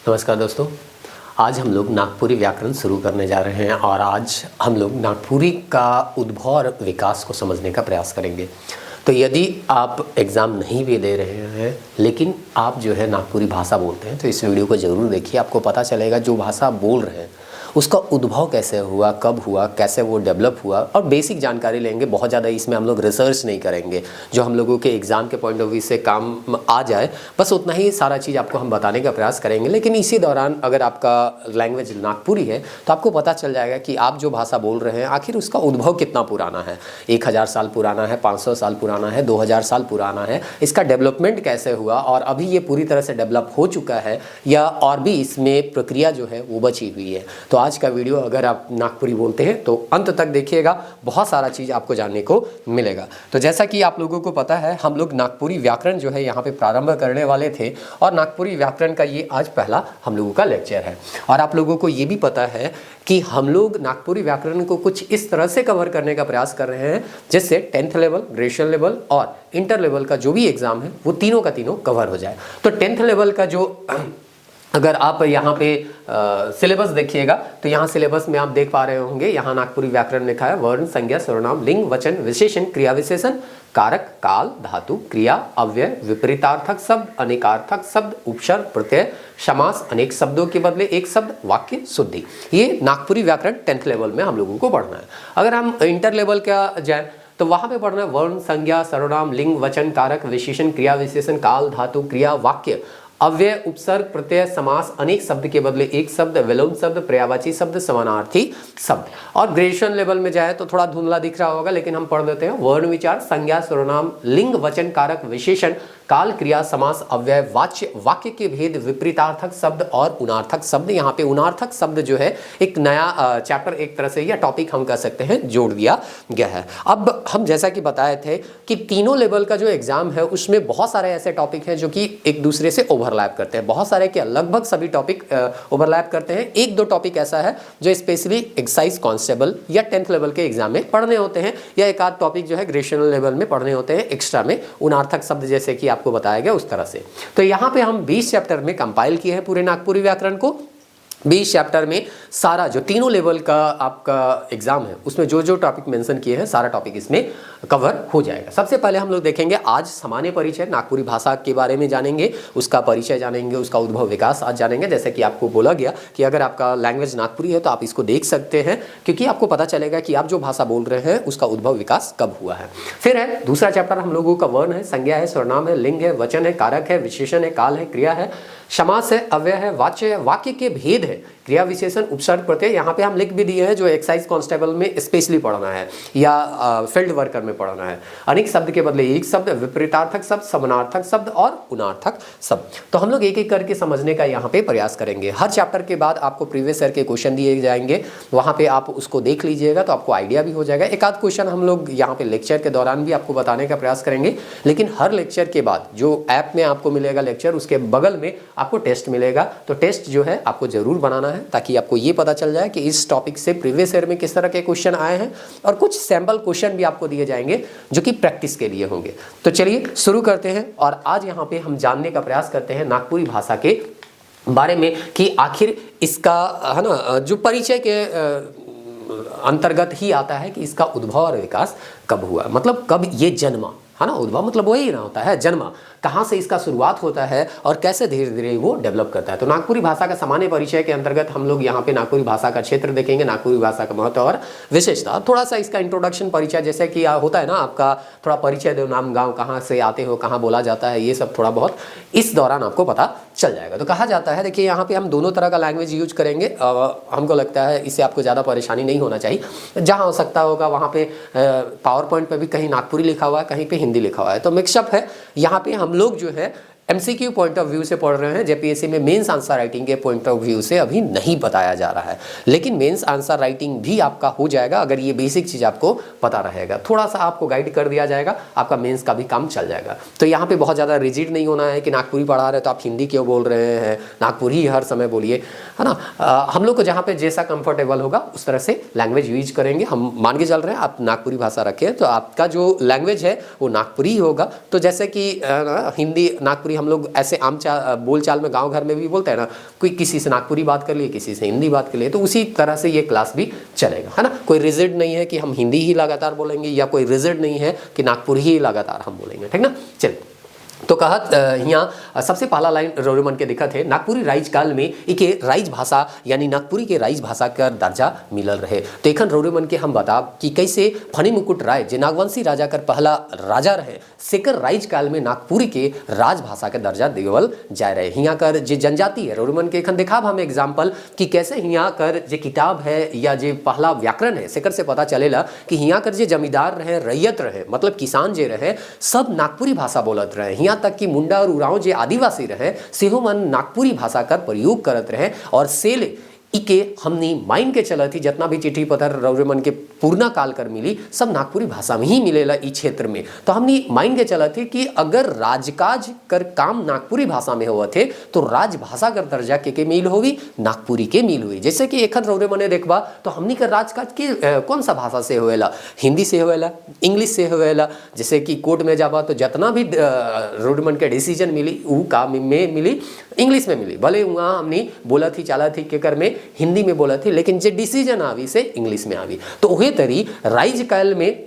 नमस्कार दोस्तों, आज हम लोग नागपुरी व्याकरण शुरू करने जा रहे हैं और आज हम लोग नागपुरी का उद्भव और विकास को समझने का प्रयास करेंगे। तो यदि आप एग्ज़ाम नहीं भी दे रहे हैं लेकिन आप जो है नागपुरी भाषा बोलते हैं तो इस वीडियो को ज़रूर देखिए। आपको पता चलेगा जो भाषा आप बोल रहे हैं उसका उद्भव कैसे हुआ, कब हुआ, कैसे वो डेवलप हुआ और बेसिक जानकारी लेंगे। बहुत ज़्यादा इसमें हम लोग रिसर्च नहीं करेंगे जो हम लोगों के एग्ज़ाम के पॉइंट ऑफ व्यू से काम आ जाए, बस उतना ही सारा चीज़ आपको हम बताने का प्रयास करेंगे। लेकिन इसी दौरान अगर आपका लैंग्वेज नागपुरी है तो आपको पता चल जाएगा कि आप जो भाषा बोल रहे हैं आखिर उसका उद्भव कितना पुराना है। 1000 साल पुराना है, 500 साल पुराना है, 2000 साल पुराना है, इसका डेवलपमेंट कैसे हुआ और अभी ये पूरी तरह से डेवलप हो चुका है या और भी इसमें प्रक्रिया जो है वो बची हुई है। तो आज का वीडियो अगर आप नागपुरी बोलते हैं तो अंत तक देखिएगा, बहुत सारा चीज़ आपको जानने को मिलेगा। तो जैसा कि आप लोगों को पता है हम लोग नागपुरी व्याकरण जो है यहाँ पे प्रारंभ करने वाले थे और नागपुरी व्याकरण का ये आज पहला हम लोगों का लेक्चर है। और आप लोगों को ये भी पता है कि हम लोग नागपुरी व्याकरण को कुछ इस तरह से कवर करने का प्रयास कर रहे हैं जिससे 10th लेवल, ग्रेजुएशन लेवल और इंटर लेवल का जो भी एग्ज़ाम है वो तीनों का तीनों कवर हो जाए। तो 10th लेवल का जो अगर आप यहाँ पे सिलेबस देखिएगा तो यहाँ सिलेबस में आप देख पा रहे होंगे, यहाँ नागपुरी व्याकरण लिखा है। वर्ण, संज्ञा, सर्वनाम, लिंग, वचन, विशेषण, क्रिया विशेषण, कारक, काल, धातु, क्रिया, अव्यय, विपरीतार्थक शब्द, अनेकार्थक शब्द, उपसर्ग, प्रत्यय, समास, अनेक शब्दों के बदले एक शब्द, वाक्य, शुद्धि। ये नागपुरी व्याकरण 10th लेवल में हम लोगों को पढ़ना है। अगर हम इंटर लेवल का जाए तो वहाँ पे पढ़ना है वर्ण, संज्ञा, सर्वनाम, लिंग, वचन, कारक, विशेषण, क्रिया विशेषण, काल, धातु, क्रिया, वाक्य, अव्यय, उपसर्ग, प्रत्यय, समास, अनेक शब्द के बदले एक शब्द, विलोम शब्द, पर्यायवाची शब्द, समानार्थी शब्द। और ग्रेजुएशन लेवल में जाए तो थोड़ा धुंधला दिख रहा होगा लेकिन हम पढ़ देते हैं वर्ण, विचार, संज्ञा, सर्वनाम, लिंग, वचन, कारक, विशेषण, काल, क्रिया, समास, अव्यय, वाच्य, वाक्य के भेद, विपरीतार्थक शब्द और उनार्थक शब्द। यहाँ पे उनार्थक शब्द जो है एक नया चैप्टर एक तरह से या टॉपिक हम कह सकते हैं जोड़ दिया गया है। अब हम जैसा कि बताए थे कि तीनों लेवल का जो एग्जाम है उसमें बहुत सारे ऐसे टॉपिक हैं जो कि एक दूसरे से ओवरलैप करते हैं। बहुत सारे क्या, लगभग सभी टॉपिक ओवरलैप करते हैं। एक दो टॉपिक ऐसा है जो स्पेशली एक्साइज कांस्टेबल या 10th लेवल के एग्जाम में पढ़ने होते हैं या एक आध टॉपिक जो है ग्रेजुएशन लेवल में पढ़ने होते हैं एक्स्ट्रा में, उनार्थक शब्द जैसे कि आपको बताया गया उस तरह से। तो यहाँ पे हम 20 चैप्टर में कंपाइल किए हैं पूरे नागपुरी व्याकरण को। 20 चैप्टर में सारा जो तीनों लेवल का आपका एग्जाम है उसमें जो जो टॉपिक मेंशन किए हैं सारा टॉपिक इसमें कवर हो जाएगा। सबसे पहले हम लोग देखेंगे आज सामान्य परिचय, नागपुरी भाषा के बारे में जानेंगे, उसका परिचय जानेंगे, उसका उद्भव विकास आज जानेंगे। जैसे कि आपको बोला गया कि अगर आपका लैंग्वेज नागपुरी है तो आप इसको देख सकते हैं क्योंकि आपको पता चलेगा कि आप जो भाषा बोल रहे हैं उसका उद्भव विकास कब हुआ है। फिर है दूसरा चैप्टर हम लोगों का वर्ण है, संज्ञा है, सर्वनाम है, लिंग है, वचन है, कारक है, विशेषण है, काल है, क्रिया है, समास है, अव्यय है, वाच्य है, वाक्य के भेद है, क्रिया विशेषण, उपसर्ग, प्रत्यय। यहाँ पे हम लिख भी दिए हैं जो एक्साइज कांस्टेबल में स्पेशली पढ़ना है या फील्ड वर्कर में पढ़ना है। अनेक शब्द के बदले एक शब्द, विपरीतार्थक शब्द, समानार्थक शब्द और उनार्थक शब्द। तो हम लोग एक एक करके समझने का यहाँ पे प्रयास करेंगे। हर चैप्टर के बाद आपको प्रीवियस ईयर के क्वेश्चन दिए जाएंगे, वहाँ पे आप उसको देख लीजिएगा तो आपको आइडिया भी हो जाएगा। एक आध क्वेश्चन हम लोग यहाँ पे लेक्चर के दौरान भी आपको बताने का प्रयास करेंगे। लेकिन हर लेक्चर के बाद जो ऐप में आपको मिलेगा लेक्चर, उसके बगल में आपको टेस्ट मिलेगा। तो टेस्ट जो है आपको जरूर बनाना है ताकि आपको ये पता चल जाए कि इस टॉपिक से प्रीवियस ईयर में किस तरह के क्वेश्चन आए हैं और कुछ सैंपल क्वेश्चन भी आपको दिए जाएंगे जो कि प्रैक्टिस के लिए होंगे। तो चलिए शुरू करते हैं और आज यहाँ पे हम जानने का प्रयास करते हैं नागपुरी भाषा के बारे में कि आखिर इसका है ना जो परिचय के अंतर्गत ही आता है कि इसका उद्भव और विकास कब हुआ, मतलब कब ये जन्मा, है ना। उद्भव मतलब वही ना होता है जन्मा, कहाँ से इसका शुरुआत होता है और कैसे धीरे धीरे वो डेवलप करता है। तो नागपुरी भाषा का सामान्य परिचय के अंतर्गत हम लोग यहाँ पे नागपुरी भाषा का क्षेत्र देखेंगे, नागपुरी भाषा का महत्व और विशेषता, थोड़ा सा इसका इंट्रोडक्शन परिचय जैसे कि होता है ना आपका थोड़ा परिचय दो, नाम, गाँव, कहाँ से आते हो, कहाँ बोला जाता है, ये सब थोड़ा बहुत इस दौरान आपको पता चल जाएगा। तो कहा जाता है, देखिए यहाँ पे हम दोनों तरह का लैंग्वेज यूज करेंगे। हमको लगता है इससे आपको ज़्यादा परेशानी नहीं होना चाहिए। जहाँ हो सकता होगा वहाँ पे पावर पॉइंट पर भी कहीं नागपुरी लिखा हुआ है, कहीं पे हिंदी लिखा हुआ है, तो मिक्सअप है। यहाँ पे हम लोग जो है MCQ पॉइंट ऑफ व्यू से पढ़ रहे हैं, जेपीएससी में मेंस आंसर राइटिंग के पॉइंट ऑफ व्यू से अभी नहीं बताया जा रहा है। लेकिन मेंस आंसर राइटिंग भी आपका हो जाएगा अगर ये बेसिक चीज़ आपको पता रहेगा। थोड़ा सा आपको गाइड कर दिया जाएगा, आपका मेंस का भी काम चल जाएगा। तो यहाँ पे बहुत ज़्यादा रिजिड नहीं होना है कि नागपुरी पढ़ा रहे तो आप हिंदी क्यों बोल रहे हैं, नागपुरी ही हर समय बोलिए, है ना। हम लोग को जहाँ पे जैसा कंफर्टेबल होगा उस तरह से लैंग्वेज यूज करेंगे। हम मान के चल रहे हैं आप नागपुरी भाषा रखें तो आपका जो लैंग्वेज है वो नागपुरी ही होगा। तो जैसे कि हिंदी नागपुरी कभी हम लोग ऐसे आम बोलचाल में गांव घर में भी बोलते हैं ना, कोई किसी से नागपुरी बात कर लिए, किसी से हिंदी बात कर लिए, तो उसी तरह से ये क्लास भी चलेगा, है ना। कोई रिजिड नहीं है कि हम हिंदी ही लगातार बोलेंगे, या कोई रिजिड नहीं है कि नागपुरी ही लगातार हम बोलेंगे, ठीक ना। चलिए, तो कहत यहाँ सबसे पहला लाइन रौरे मन के दिखत है, नागपुरी राइज काल में इके राइज भाषा यानी नागपुरी के राइज भाषा का दर्जा मिलल रहे। तो एखन रौरे मन के हम बताब कि कैसे फणी मुकुट राय जे नागवंशी राजा कर पहला राजा रहे, सेकर राइज काल में नागपुरी के राजभाषा के दर्जा देवल जाए रहे। हियाँ कर जे जनजाति है, रौरे मन के एखन दिखाब हम एग्जाम्पल कि कैसे हियाँ कर जे किताब है या जे पहला व्याकरण है, सेकर से पता चलेला कि हियाँ कर जे जमींदार रहे, रैयत रहे, मतलब किसान जे रहे, सब नागपुरी भाषा बोलत रहे। यहाँ तक कि मुंडा और उरांव जे आदिवासी रहे, सेहो मन नागपुरी भाषा का प्रयोग करत रहे। और सेले इके हमनी माइन के चलत थी, जितना भी चिट्ठी पत्र रौरे मन के पूर्णा काल कर मिली, सब नागपुरी भाषा में ही मिलेला ई क्षेत्र में। तो हमनी माइन के चलत थी कि अगर राजकाज कर काम नागपुरी भाषा में हुआ थे, तो राजभाषा कर दर्जा के मिल होगी, नागपुरी के मिल हुई। जैसे कि एखन रौरे मने देखबा तो हमनी कर राजकाज के कौन सा भाषा से होएला, हिंदी से होएला, इंग्लिश से होएला। जैसे कि कोर्ट में जाबा तो जितना भी रौरे मन के डिसीजन मिली उ काम में मिली, इंग्लिश में मिली, भले वहाँ हमनी बोला थी चला थी के कर में हिंदी में बोला थी, लेकिन जे डिसीजन आवी से इंग्लिश में आवी। तो वही तरी राइज काल में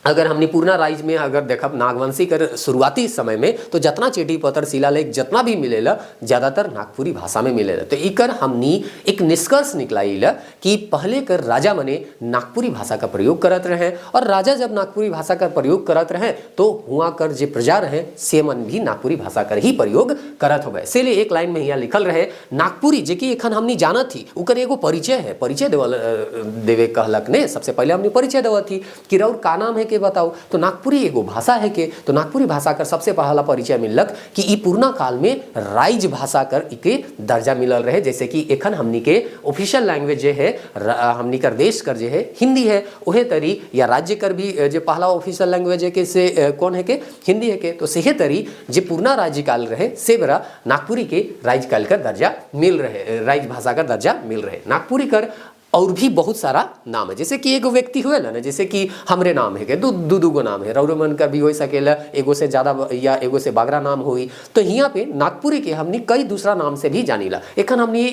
अगर हमने पूर्णा राइज में अगर देखब नागवंशी कर शुरुआती समय में, तो जितना चिट्ठी पत्र शिलालेख जितना भी मिलेला ज़्यादातर नागपुरी भाषा में मिलेला। तो इकर हमनी एक निष्कर्ष निकलाइला कि पहले कर राजा मने नागपुरी भाषा का प्रयोग करत रहे, और राजा जब नागपुरी भाषा का प्रयोग करत रहे तो हुआ कर जे प्रजा रहे से मन भी नागपुरी भाषा कर ही प्रयोग करत हो। से एक लाइन में यहाँ लिखल रहे, नागपुरी जे कि एखन हमनी जानत थी उकर एगो परिचय है, परिचय देवे कहलक ने। सबसे पहले हमने परिचय देवत थी कि रौर का नाम है के बताओ, तो नागपुरी एगो भाषा है के। तो नागपुरी भाषा कर सबसे पहला परिचय मिलक कि ई पूर्णा काल में राइज भाषा कर इके दर्जा मिलल रहे। जैसे कि एखन हमनी के ऑफिशियल लैंग्वेज जे है हमनी कर देश कर जे है हिंदी है, उहे तरी या राज्य कर भी जे पहला ऑफिशियल लैंग्वेज है के से कौन है के हिंदी है के। तो सेहे तरी जे पूर्णा राज्य काल रहे से बरा नागपुरी के राइज काल का दर्जा मिल रहे, राइज भाषा का दर्जा मिल रहे। नागपुरी कर और भी बहुत सारा नाम है, जैसे कि एगो व्यक्ति हुए ना, जैसे कि हमरे नाम है के दू गो नाम है, रौरे मन का भी हो सकेला, एगो से ज़्यादा या एगो से बागरा नाम हुई। तो यहाँ पे नागपुरी के हमनी कई दूसरा नाम से भी जानीला। एखन हमनी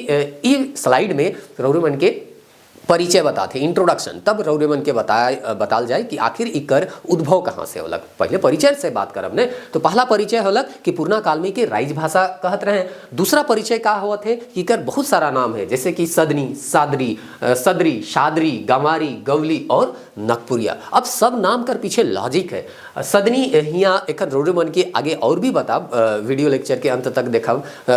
ई स्लाइड में रौरे मन के परिचय बताते, इंट्रोडक्शन, तब रौरे मन के बताल जाए कि आखिर इकर उद्भव कहाँ से होलक। पहले परिचय से बात करब ने, तो पहला परिचय होलक कि पूर्णा काल में के राइज भाषा कहत रहे। दूसरा परिचय का हुआ थे कि इकर बहुत सारा नाम है, जैसे कि सदनी, सादरी, सदरी, शादरी, गंवारी, गवली और नागपुरिया। अब सब नाम कर पीछे लॉजिक है। सदनी यहाँ एक रौरे मन के आगे और भी बताब, वीडियो लेक्चर के अंत तक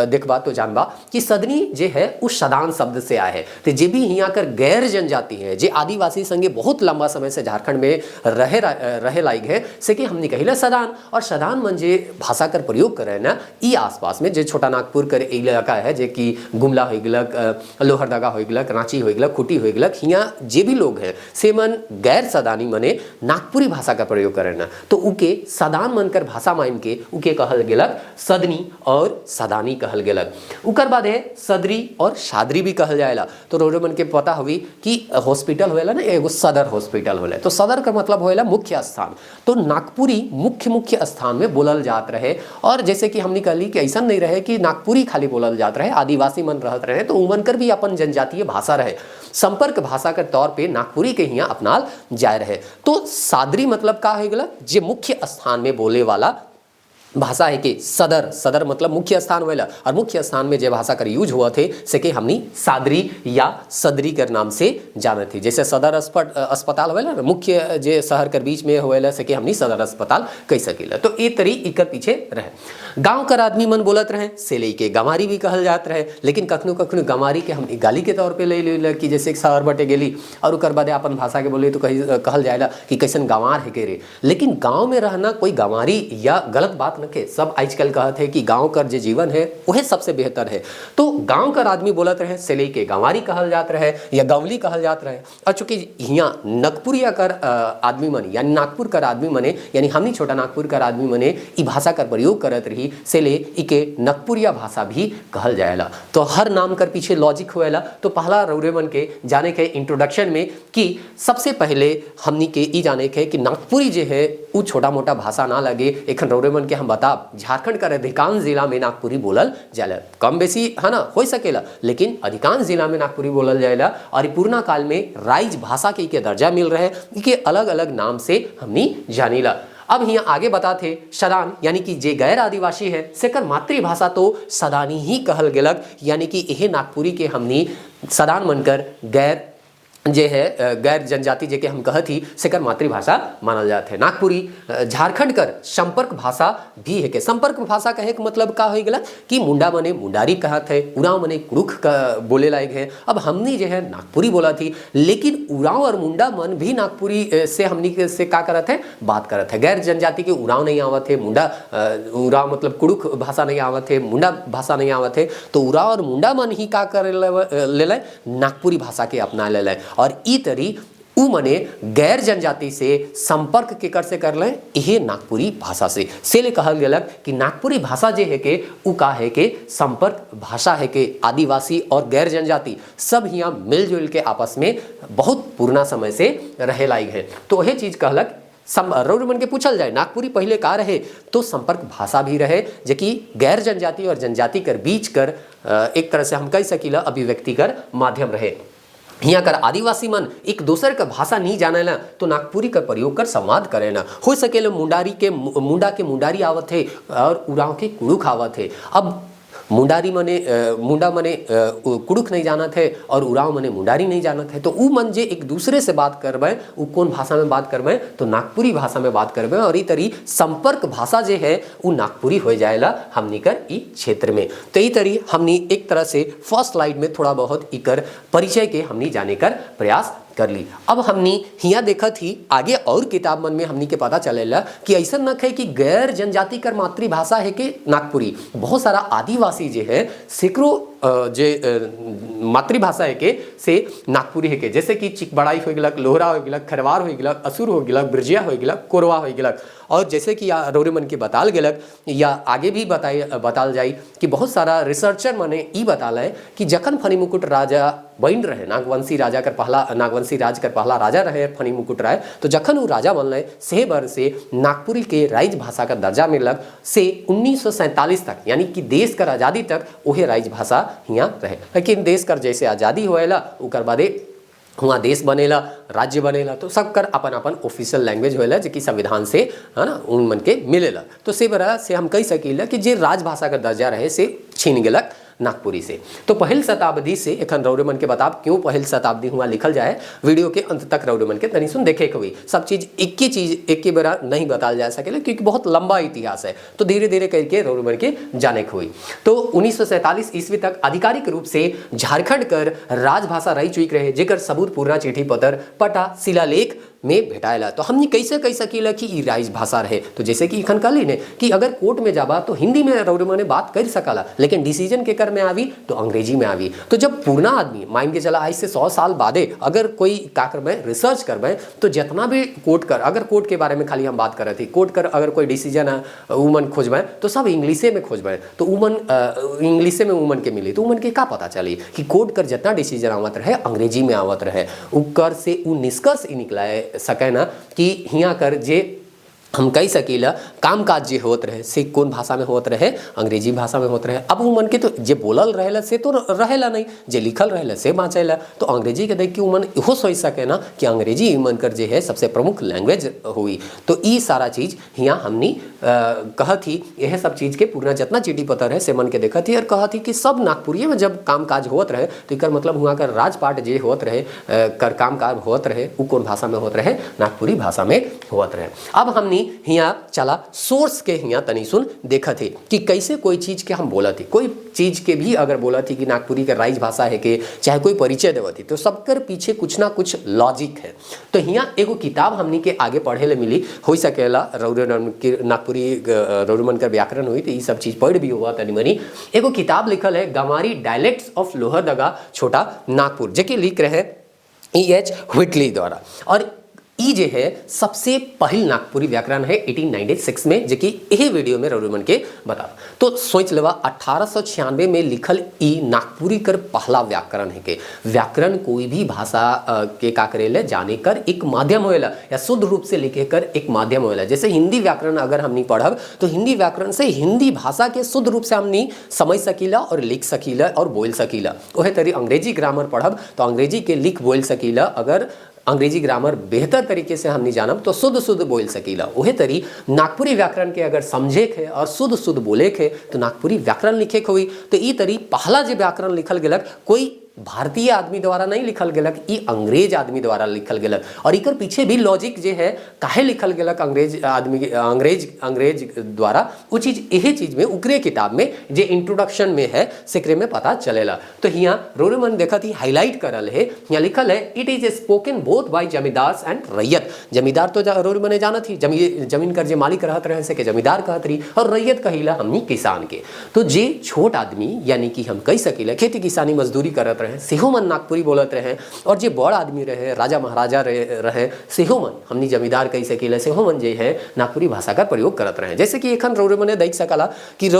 देखबा तो जानबा कि सदनी जे है उस सदान शब्द से आए है। तो जे भी यहाँ कर गैर जनजाति है, जे आदिवासी संगे बहुत लंबा समय से झारखंड में रहे लायक है, से कि हमने कहिला सदान। और सदान मन जे भाषा कर प्रयोग करे ना, ई आसपास में जे छोटा नागपुर कर इलाका है, जे कि गुमला हो गलक, लोहरदगा हो गलक, रांची हो गलक, खुटी हो गलक, यहाँ जे भी लोग हैं से मन गैर सदानी मने नागपुरी भाषा का प्रयोग करे ना, तो उके सदान मन कर भाषा माइन के उके कहल गेलक सदनी और सदानी कहल गेलक। उकर बाद है सदरी और शादरी भी कहल जाएला। तो रौरे मन के पता हुई कि हॉस्पिटल होएला ना, एगो सदर हॉस्पिटल होएला, तो सदर का मतलब होएला मुख्य स्थान। तो नागपुरी मुख्य स्थान में बोलल जात रहे। और जैसे कि हमने कहली कि ऐसा नहीं रहे कि नागपुरी खाली बोलल जात रहे, आदिवासी मन रहत रहे, तो उमन कर भी अपन जनजातीय भाषा रहे, संपर्क भाषा के तौर पे नागपुरी के यहाँ अपनाल जाए रहे। तो सादरी मतलब का हो गया, जे मुख्य स्थान में बोले वाला भाषा है कि सदर, सदर मतलब मुख्य स्थान होएला, और मुख्य स्थान में जे भाषा कर यूज हुआ थे से कि हमनी सादरी या सदरी कर नाम से जाने थी। जैसे सदर अस्पताल होएला ना, मुख्य जे शहर कर बीच में होएला से कि हमनी सदर अस्पताल कह सकेला। तो ये तरी इकर पीछे रहे। गांव कर आदमी मन बोलत रहे, से लेके गंवारी भी कहल जात रहे, लेकिन कखनो कखनो गंवारी के हम गाली के तौर पे ले ले कि जैसे शहर बटे गेली और उकर बाद अपन भाषा के बोले तो कहल जाएला कि कैसन गंवार है के रे। लेकिन गाँव में रहना कोई गंवारी या गलत बात के, सब आजकल कहते हैं कि गांव कर जे जीवन है वह सबसे बेहतर है। तो गांव कर आदमी बोलत रहे से लेके गंवारी कहल जात रहे या गवली कहल जात रहे। और चूंकि यहाँ नागपुरिया कर आदमी मने यानी नागपुर कर आदमी मने यानी हमनी छोटा नागपुर कर आदमी मने ई भाषा कर प्रयोग करत रही, से ले इके नागपुरिया भाषा भी कहल जाएला। तो हर नाम कर पीछे लॉजिक होएला। तो पहला रौरे मन के जाने के इंट्रोडक्शन में कि सबसे पहले हमनी के ई जाने के कि नागपुरी जे है उ छोटा मोटा भाषा ना लगे। एखन रौरे मन के हम बताब झारखंड का अधिकांश जिला में नागपुरी बोलल जाला, कम बेसी है ना हो सकेला, लेकिन अधिकांश जिला में नागपुरी बोलल जाएला। और पुराना काल में राइज भाषा के दर्जा मिल रहे, के अलग अलग नाम से हमनी जानीला। अब यहाँ आगे बताते सदान यानी कि जे गैर आदिवासी है सेकर मातृभाषा तो सदानी ही कहल गेलक, यानी कि यह नागपुरी के हमनी सदान मनकर गैर जे है गैर जनजाति जे के हम कहत ही सेकर मातृभाषा मानल जाते हैं। नागपुरी झारखंड कर संपर्क भाषा भी है के। संपर्क भाषा कहे के मतलब का हो गया कि मुंडा मने मुंडारी कहत है, उराव मने कुरुख का बोले लायक है। अब हमने जो है नागपुरी बोला थी, लेकिन उराव और मुंडा मन भी नागपुरी से हमनी से का करत है बात करत है। गैर जनजाति के उराव नहीं आवत है, मुंडा उराव मतलब कुरुख भाषा नहीं आवत है, मुंडा भाषा नहीं आवत है, तो उराव और मुंडा मन ही का कर ले नागपुरी भाषा के अपना ले। और ई तरी उ मने गैर जनजाति से संपर्क के कर से कर ले यह नागपुरी भाषा से ले कहल गेलक कि नागपुरी भाषा जे है के उ का है के संपर्क भाषा है के। आदिवासी और गैर जनजाति सब यहाँ मिलजुल के आपस में बहुत पुराना समय से रहे लायक है। तो वह चीज कहलक रौर मन के पूछल जाए नागपुरी पहले का रहे, तो संपर्क भाषा भी रहे जो कि गैर जनजाति और जनजाति कर बीच कर एक तरह से हम कह सकीला अभिव्यक्ति कर माध्यम रहे। यहाँ कर आदिवासी मन एक दूसरे का भाषा नहीं जाने ना, तो नागपुरी का प्रयोग कर संवाद करे ना। हो सके मुंडा के मुंडारी आवत है और उराव के कुड़ुक आवत है। अब मुंडा मने कुड़ुक नहीं जाना थे और उराव मने मुंडारी नहीं जाना थे, तो उ मन जे एक दूसरे से बात करबे उ कौन भाषा में बात करबे, तो नागपुरी भाषा में बात करबे। और ई तरी संपर्क भाषा जे है उ नागपुरी हो जाएला हमनी कर ई क्षेत्र में। तो ई तरी हमनी एक तरह से फर्स्ट स्लाइड में थोड़ा बहुत इकर परिचय के हमनी जाने कर प्रयास कर ली। अब हमनी हिया देखा थी आगे और किताब मन में हमनी के पता चलेला कि ऐसा न है कि गैर जनजाति कर मातृभाषा है कि नागपुरी। बहुत सारा आदिवासी जे है सैकड़ों जे मातृभाषा है के से नागपुरी है के, जैसे कि चिकबड़ाई हो गलक, लोहरा हो गलक, खरवार हो गलक, असुर हो गलक, ब्रजिया हो गलक, कोरवा हो गलक। और जैसे कि रौरे मन के बताल गेलक या आगे भी बताल जाई कि बहुत सारा रिसर्चर मने ई बताल है कि जखन फणिमुकुट राजा बन रहे नागवंशी राज कर पहला राजा रहे फणिमुकुट राय, तो जखन वो राजा बनल से बर से नागपुरी के राइज भाषा का दर्जा मिलक से 1947 तक, यानी कि देश कर आज़ादी तक वह राइज भाषा हियाँ रहे। लेकिन देश कर जैसे आज़ादी होएला उकर बादे हुआ देश बनेला, राज्य बनेला, तो सब कर अपन अपन ऑफिशियल लैंग्वेज होएला जो कि संविधान से है ना उन मन के मिलेला। तो से बरा से हम कह सकीला कि जे राजभाषा का दर्जा रहे से छीन गेलक नागपुरी से। तो पहल शताब्दी से एखन रौरे मन के बताब क्यों पहल शताब्दी हुआ लिखल जाए, वीडियो के अंत तक रौरे मन के तनी सुन देखे के हुई। सब चीज एक ही बेरा नहीं बताल जा सकेला क्योंकि बहुत लंबा इतिहास है, तो धीरे धीरे करके रौरे मन के जाने के हुई। तो 1947 ईस्वी तक आधिकारिक रूप से झारखंड कर राजभाषा रही चुक रहे, जेकर सबूत पूरा चिट्ठी पत्र पटा शिलालेख में भेटाएला। तो हमने कैसे कह सकीला कि ई राइज भाषा रहे, तो जैसे कि इखन कहली ने कि अगर कोर्ट में जाबा तो हिंदी में रौरे मने बात कर सकला, लेकिन डिसीजन के कर में आवी तो अंग्रेजी में आवी। तो जब पूर्णा आदमी मान के चला आज से 100 साल बादे अगर कोई का करबे रिसर्च करबे, तो जितना भी कोर्ट कर अगर कोर्ट के बारे में खाली हम बात कर रहे थे, कोर्ट कर अगर कोई डिसीजन उमन खोजबे तो सब इंग्लिशे में खोजबे, तो उमन इंग्लिशे में उमन के मिली, तो उमन के का पता चली कि कोर्ट कर जितना डिसीजन आवत रहे अंग्रेजी में आवत रहे। उकर से उ निष्कर्ष निकला सके ना कि हियाँ कर जे हम कह सकीला कामकाज जे होत रहे से कौन भाषा में होत रहे, अंग्रेजी भाषा में होत रहे। अब उमन के तो जे बोलल रहेला से तो रहेला नहीं, जे लिखल रहेला से बाँचेला, तो अंग्रेजी के देख के उमन इहो सोच सके ना कि अंग्रेजी इमन कर जे है सबसे प्रमुख लैंग्वेज हुई। तो ई सारा चीज़ हियाँ हमनी कहत ही यह सब चीज़ के पूरा जितना चिट्ठी पत्र है से मन के देखत ही और कहत ही कि सब नागपुरी में जब कामकाज होत रहे, तो इकर मतलब हुआ कर राजपाट जे होत रहे कर कामकाज होत रहे उ कौन भाषा में होत रहे, नागपुरी भाषा में होत रहे। अब हमनी हिया चला सोर्स के हिया तनी सुन देखा थे कि कैसे कोई चीज के हम बोला थी, कोई चीज के भी अगर बोला थी कि नागपुरी का राइज भाषा है के चाहे कोई परिचय देवा थी, तो सबकर पीछे कुछ ना कुछ लॉजिक है। तो हिया एगो किताब हमनी के आगे पढ़े ले मिली, हो सकेला रौरमन के नागपुरी रौरमन का व्याकरण हुई तो ये सब चीज पढ़ भी हुआ तनी मनी। एगो किताब लिखल है गंवारी डायलेक्ट्स ऑफ लोहरदगा छोटा नागपुर, जेके लिख रहे E.H. व्हिटली द्वारा। और ई जे है सबसे पहल नागपुरी व्याकरण है 1896 में, जो कि यही वीडियो में रौरी मन के बता। तो सोच लेवा 1896 में लिखल ई नागपुरी कर पहला व्याकरण है के व्याकरण कोई भी भाषा के का करेले जाने कर एक माध्यम होएला या शुद्ध रूप से लिखे कर एक माध्यम होएला। जैसे हिंदी व्याकरण अगर हमनी पढ़ब तो हिंदी व्याकरण से हिंदी भाषा के शुद्ध रूप से हमनी समझ सकीला और लिख सकीला और बोल सकीला। वह तरी अंग्रेजी ग्रामर पढ़ब तो अंग्रेजी के लिख बोल सकीला, अगर अंग्रेजी ग्रामर बेहतर तरीके से हमनी जानब तो शुद्ध बोल सकीला। वह तरी नागपुरी व्याकरण के अगर समझे के और शुद्ध बोले के तो नागपुरी व्याकरण लिखे के हुई। तो ई तरी पहला जो व्याकरण लिखल गेलक कोई भारतीय आदमी द्वारा नहीं लिखल गेलक, ई अंग्रेज आदमी द्वारा लिखल गेलक। और इकर पीछे भी लॉजिक जे है काहे लिखल गेलक अंग्रेज द्वारा, वो चीज यही चीज में उकरे किताब में जे इंट्रोडक्शन में है सिकरे में पता चलेला। तो यहाँ रोरे मन देखा थी हाईलाइट करल है, यहाँ लिखल है it is spoken both by zamindar and raiyat. Zamindar तो रोरे मने जाना थी, जमीन कर जे मालिक रहत रहे से के जमींदार कहत रही, और रैयत कहिला हमनी किसान के। तो जे छोट आदमी यानी कि हम कह सकीला खेती किसानी मजदूरी करत रहे सेहो मन नागपुरी बोलत रहे, और जे बड़ आदमी रहे राजा महाराजा रहे सेहो मन हमनी जमींदार कह सकीला सेहो मन जे है नागपुरी भाषा का प्रयोग करत रहे। जैसे कि एखन रोरे मने देख सकला कि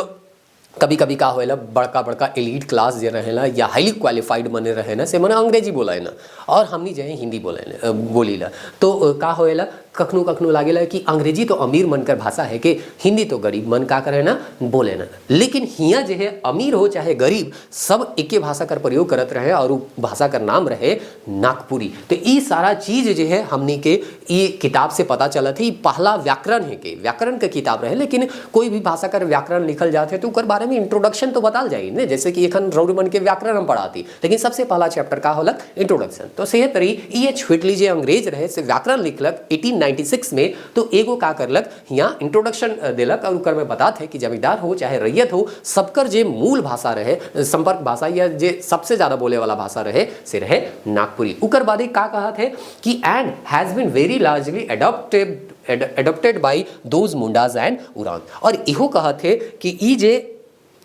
कभी कभी का होएला बड़का एलीट क्लास जे रहेला या हाईली क्वालिफाइड मने रहे ना से मने अंग्रेजी बोला ना, और हमनी जे है हिंदी बोलीला। तो का होएला कखनो लागेला कि अंग्रेजी तो अमीर मन कर भाषा है कि हिंदी तो गरीब मन का करे ना बोले ना। लेकिन हिया जे है अमीर हो चाहे गरीब सब एके भाषा कर प्रयोग करत रहे, और वो भाषा का नाम रहे नागपुरी। तो ये सारा चीज जो है हमनी के ये किताब से पता चला थी। पहला व्याकरण है के व्याकरण का किताब रहे, लेकिन कोई भी भाषा कर व्याकरण लिखल जाते तो उकर बारे में इंट्रोडक्शन तो बताल जाए ने, जैसे कि एखन रौरी मन के व्याकरण हम पढ़ाती, लेकिन सबसे पहला चैप्टर का होलक इंट्रोडक्शन। तो सेहे तरी ये छुट लीजिए अंग्रेज रहे से व्याकरण लिखलक 1896 में, तो एगो का करलक यहाँ इंट्रोडक्शन दिलक, और उकर में बात है कि जमींदार हो चाहे रैयत हो सबकर जे मूल भाषा रहे संपर्क भाषा या जे सबसे ज्यादा बोले वाला भाषा रहे से रहे नागपुरी। उकर बाद का कहा थे कि and has been very largely adopted by those mundas and Oraon. और इहो कहा थे कि ई जे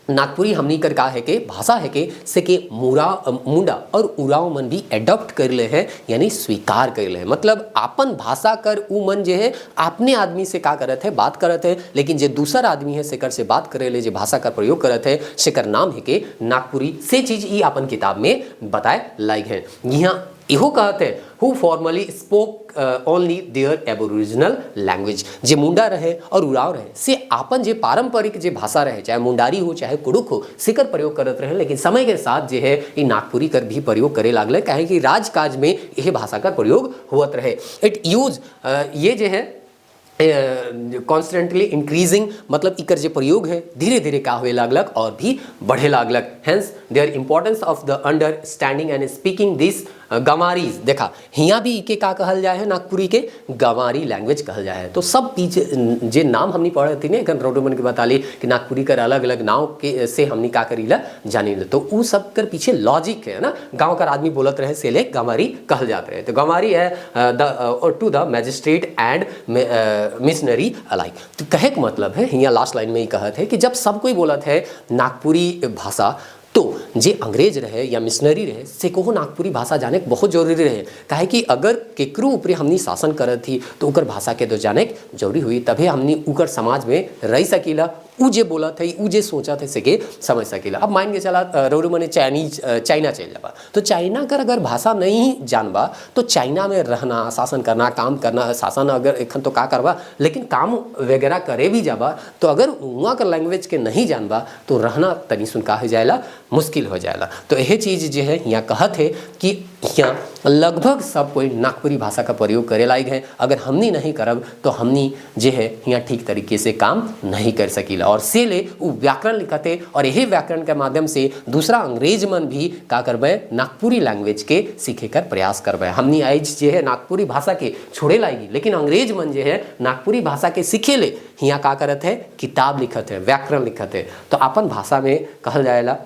नागपुरी हमनी कर का है के भाषा है के से के मुंडा और उराव मन भी एडॉप्ट कर ले है, यानी स्वीकार कर ले है। मतलब आपन भाषा कर उ मन जे है अपने आदमी से का करत है बात करत है, लेकिन जे दूसर आदमी है सेकर से बात करे ले जे भाषा का प्रयोग करत है सेकर नाम है के नागपुरी। से चीज ई अपन किताब में बताए लायक है। यहाँ इहो कहते हैं who formerly spoke only their aboriginal language। जे मुंडा रहे और उराव रहे से आपन जे पारंपरिक जे भाषा रहे चाहे मुंडारी हो चाहे कुड़ुक हो सेकर प्रयोग करत रहे, लेकिन समय के साथ जे है ये नागपुरी कर भी प्रयोग करे लागले, काहे कि राजकाज में यह भाषा का प्रयोग होत रहे। इट यूज ये जे है कॉन्स्टेंटली इंक्रीजिंग, मतलब इकर जे प्रयोग है धीरे धीरे का हुए लागलक और भी बढ़े लागलक। Hence their importance of the understanding and speaking this Ganwaris. देखा हियाँ भी इके का कहल जाए है नागपुरी के गंवारी लैंग्वेज कहल जाए है। तो सब पीछे जे नाम हमनी पढ़े थी ने रौरी मन के बता ली कि नागपुरी कर अलग अलग नाव के से हमनी का करीला जानी ले, तो उ सब कर पीछे लॉजिक है ना। गाँव का आदमी बोलत रहे से ले गंवारी कहल जाते रहे। तो गंवारी है to the magistrate and missionary alike. तो कहे का मतलब है यहाँ लास्ट लाइन में ही कहत है कि जब सब कोई बोलत है नागपुरी भाषा, तो जे अंग्रेज रहे या मिशनरी रहे से को नागपुरी भाषा जाने बहुत जरूरी रहे। काहे कि अगर केकरो ऊपर हमनी शासन करत थी तो उकर भाषा के तो जाने जरूरी हुई, तभी हमनी उकर समाज में रह सकीला। उ जे बोला थे उ जे सोचा थे से के समझ सकीला। अब मान के चला रौरी मने चाइना चल जाबा, तो चाइना कर अगर भाषा नहीं जानबा तो चाइना में रहना शासन करना काम करना, शासन अगर एखन तो का करबा लेकिन काम वगैरह करे भी जाबा, तो अगर वहाँ का लैंग्वेज के नहीं जानबा तो रहना तनी सुन का हो जाएला मुश्किल हो जाएगा। तो यह चीज़ जो है यहाँ कहत है कि यहाँ लगभग सब कोई नागपुरी भाषा का प्रयोग करे लायक है। अगर हमनी नहीं करब तो हमनी जो है यहाँ ठीक तरीके से काम नहीं कर सकीला। और से ले वो व्याकरण लिखते, और यही व्याकरण के माध्यम से दूसरा अंग्रेज मन भी का करबे नागपुरी लैंग्वेज के सीखे कर प्रयास करबे। हमनी आज जो है नागपुरी भाषा के छोड़े लाएगी, लेकिन अंग्रेज मन जो है नागपुरी भाषा के सीखे ले यहाँ का करत है किताब लिखत है व्याकरण लिखत है। तो अपन भाषा में कहल जाएला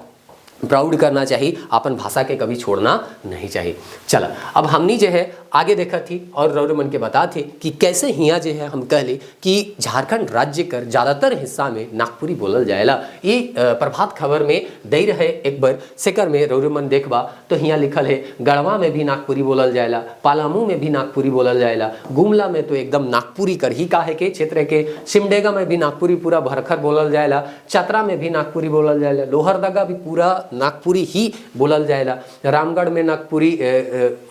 प्राउड करना चाहिए, अपन भाषा के कभी छोड़ना नहीं चाहिए। चला अब हमनी जो है आगे देखा थी और रौरे मन के बता थे कि कैसे हियाँ जो है हम कहले कि झारखंड राज्य कर ज़्यादातर हिस्सा में नागपुरी बोलल जाएला। ये प्रभात खबर में दे रहे एक बार सेकर में रौरे मन देखबा तो हियाँ लिखल है गढ़वा में भी नागपुरी बोलल जाएला, पालामू में भी नागपुरी बोलल जाएला, गुमला में तो एकदम नागपुरी कर ही काहे के क्षेत्र के, सिमडेगा में भी नागपुरी पूरा भरखर बोलल जाएला, चतरा में भी नागपुरी बोलल जाएला, लोहरदगा भी पूरा नागपुरी ही बोलल जाएला, रामगढ़ में नागपुरी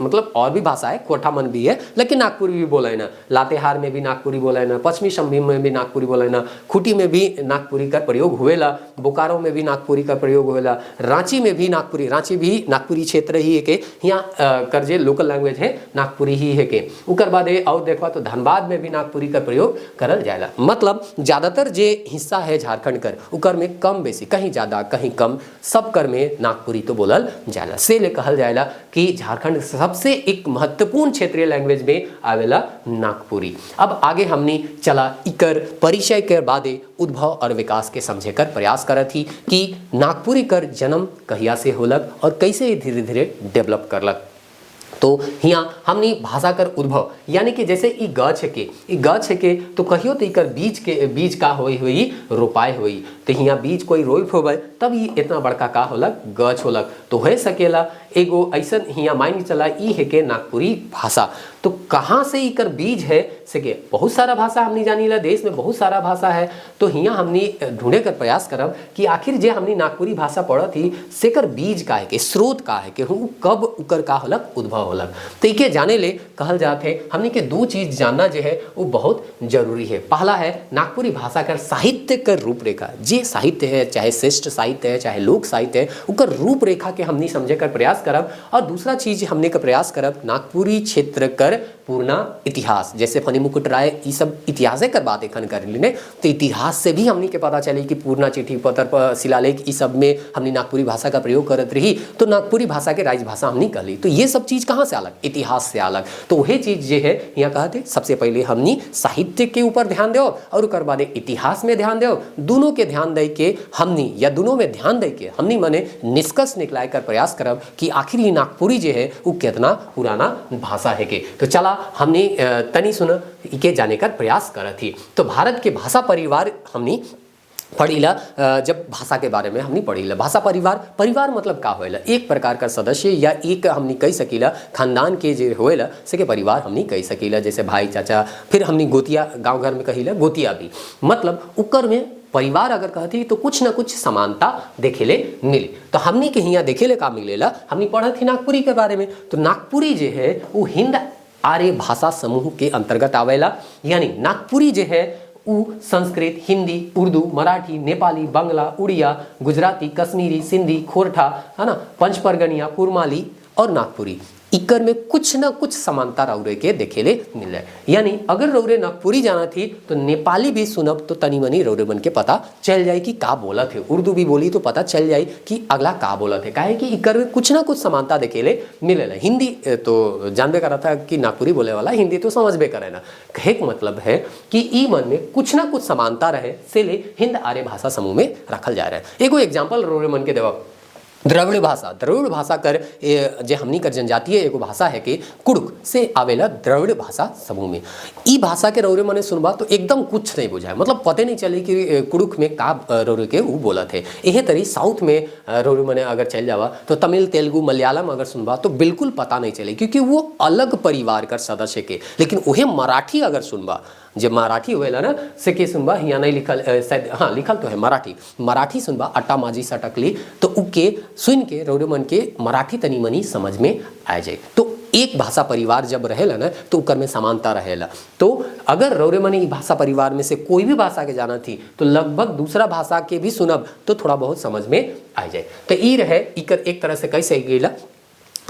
मतलब और भी भाषा है, कोठा मन भी है लेकिन नागपुरी भी बोले ना, लातेहार में भी नागपुरी बोले ना, पश्चिमी शंभी में भी नागपुरी बोले ना, खूंटी में भी नागपुरी का प्रयोग हुएला, बोकारो में भी नागपुरी का प्रयोग हुएला, रांची में भी नागपुरी, रांची भी नागपुरी क्षेत्र ही है के यहाँ कर जे लोकल लैंग्वेज है नागपुरी ही है के। उकर बाद और देखा तो धनबाद में भी नागपुरी का प्रयोग करल जाएला। मतलब ज़्यादातर जे हिस्सा है झारखंड कर उकर में कम बेसी कहीं ज़्यादा कहीं कम सब कर में नागपुरी तो बोलल जाएला। से ले कहल जाएला कि झारखंड सबसे एक महत्वपूर्ण क्षेत्रीय लैंग्वेज में आवेला नागपुरी। अब आगे हमने चला इकर परिचय के बादे उद्भव और विकास के समझे कर प्रयास करत थी कि नागपुरी कर जन्म कहिया से होलक और कैसे धीरे धीरे डेवलप करलक। तो हियाँ हमने भाषा कर उद्भव यानी कि जैसे ई गछ है के तो कहियो तो इकर बीज का होई हुई रोपाई हुई तो हियाँ बीज कोई रोप होवे तब ये इतना बड़का का होलक गछ होलक तो हो सकेला एगो ऐसन हियाँ मान चला ई है के नागपुरी भाषा। तो कहाँ से इकर बीज है सके बहुत सारा भाषा हमने जानी ला, देश में बहुत सारा भाषा है। तो हियाँ हमने ढूंढे कर प्रयास करब कि आखिर जे हमने नागपुरी भाषा पढ़ थी सेकर बीज का है के स्रोत का है के हूँ कब उकर का होलक उद्भव होलक। तो इके जाने ले कहल जाते हमने के दो चीज जानना जो है वो बहुत जरूरी है। पहला है नागपुरी भाषा का साहित्य कर रूपरेखा, जे साहित्य है चाहे श्रेष्ठ साहित्य है चाहे लोक साहित्य है उकर रूपरेखा के हमने समझे कर प्रयास करब। और दूसरा चीज हमने का प्रयास करब नागपुरी क्षेत्र कर पूर्णा इतिहास, जैसे फनी मुकुट राय ये सब इतिहास कर बात एखन कर लेने तो इतिहास से भी हमने के पता चली कि पूर्णा चिट्ठी पत्र शिलालेख इस सब में हमने नागपुरी भाषा का प्रयोग करत रही तो नागपुरी भाषा के राजभाषा हमने कर ली। तो ये सब चीज़ कहाँ से अलग, इतिहास से अलग। तो वही चीज़ जो है यहाँ कहते सबसे पहले हमने साहित्य के ऊपर ध्यान दो और उसके बाद इतिहास में ध्यान दो, दोनों के ध्यान दे के हमने या दोनों में ध्यान दे के हमने मने निष्कर्ष निकलाए कर प्रयास करब कि आखिर ये नागपुरी जो है वो कितना पुराना भाषा है के। तो चला हमने तनी सुन इके जाने का प्रयास करा थी। तो भारत के भाषा परिवार हमने पढ़ीला, जब भाषा के बारे में हमने पढ़ीला भाषा परिवार मतलब का होएला एक प्रकार का सदस्य या एक हमने कह सकीला खानदान के जो होएला से के परिवार हमने कह सकीला, जैसे भाई चाचा, फिर हमने गोतिया गांव घर में कहीला गोतिया भी, मतलब उकर में परिवार अगर कहती तो कुछ ना कुछ समानता देखेले मिले। तो हमने के यहाँ देखेले का मिलेला, हमने पढ़ा थी नागपुरी के बारे में। तो नागपुरी जो है वो हिंद आर्य भाषा समूह के अंतर्गत आवेला, यानी नागपुरी जो है वो संस्कृत, हिंदी, उर्दू, मराठी, नेपाली, बांग्ला, उड़िया, गुजराती, कश्मीरी, सिंधी, खोरठा है ना, पंचपरगनिया, कुरमाली और नागपुरी इकर में कुछ ना कुछ समानता रौरे के देखेले मिले। यानी अगर रौरे नागपुरी जाना थी तो नेपाली भी सुनब तो तनी मनी रौरे बन के पता चल जाए कि का बोला थे, उर्दू भी बोली तो पता चल जाए कि अगला का बोला थे, काहे कि इकर में कुछ ना कुछ समानता देखेले मिले। हिंदी तो जानबे करा था कि नागपुरी बोले वाला हिंदी तो समझबे करे ना, कहे का मतलब है कि ई मन में कुछ ना कुछ समानता रहे से ले हिंद आर्य भाषा समूह में रखल जा रहा है। एगो एग्जाम्पल रौरे मन के देवा द्रविड़ भाषा कर जे हमनी कर जनजातीय एगो भाषा है कि कुड़ुक से आवेला द्रविड़ भाषा समूह में। ई भाषा के रौरे मने सुनबा तो एकदम कुछ नहीं बुझाए, मतलब पते नहीं चले कि कुड़ुक में का रौरे के वो बोला थे। यही तरी साउथ में रौरे मने अगर चल जावा तो तमिल, तेलुगु, मलयालम अगर सुनबा तो बिल्कुल पता नहीं चले क्योंकि वो अलग परिवार कर सदस्य के। लेकिन वही मराठी अगर सुनबा, जब मराठी हुएला ना से के सुनबा यहाँ नहीं लिखल, शायद हाँ लिखल तो है मराठी सुनबा अट्टा माजी सटकली तो उके सुन के रौरे मन के मराठी तनी मनी समझ में आ जाए। तो एक भाषा परिवार जब रहेला ना तो उकर में समानता रहेला। तो अगर रौरे मनी भाषा परिवार में से कोई भी भाषा के जाना थी तो लगभग दूसरा भाषा के भी सुनब तो थोड़ा बहुत समझ में आ जाए। तो ई रहे इकर एक तरह से कैसे गेला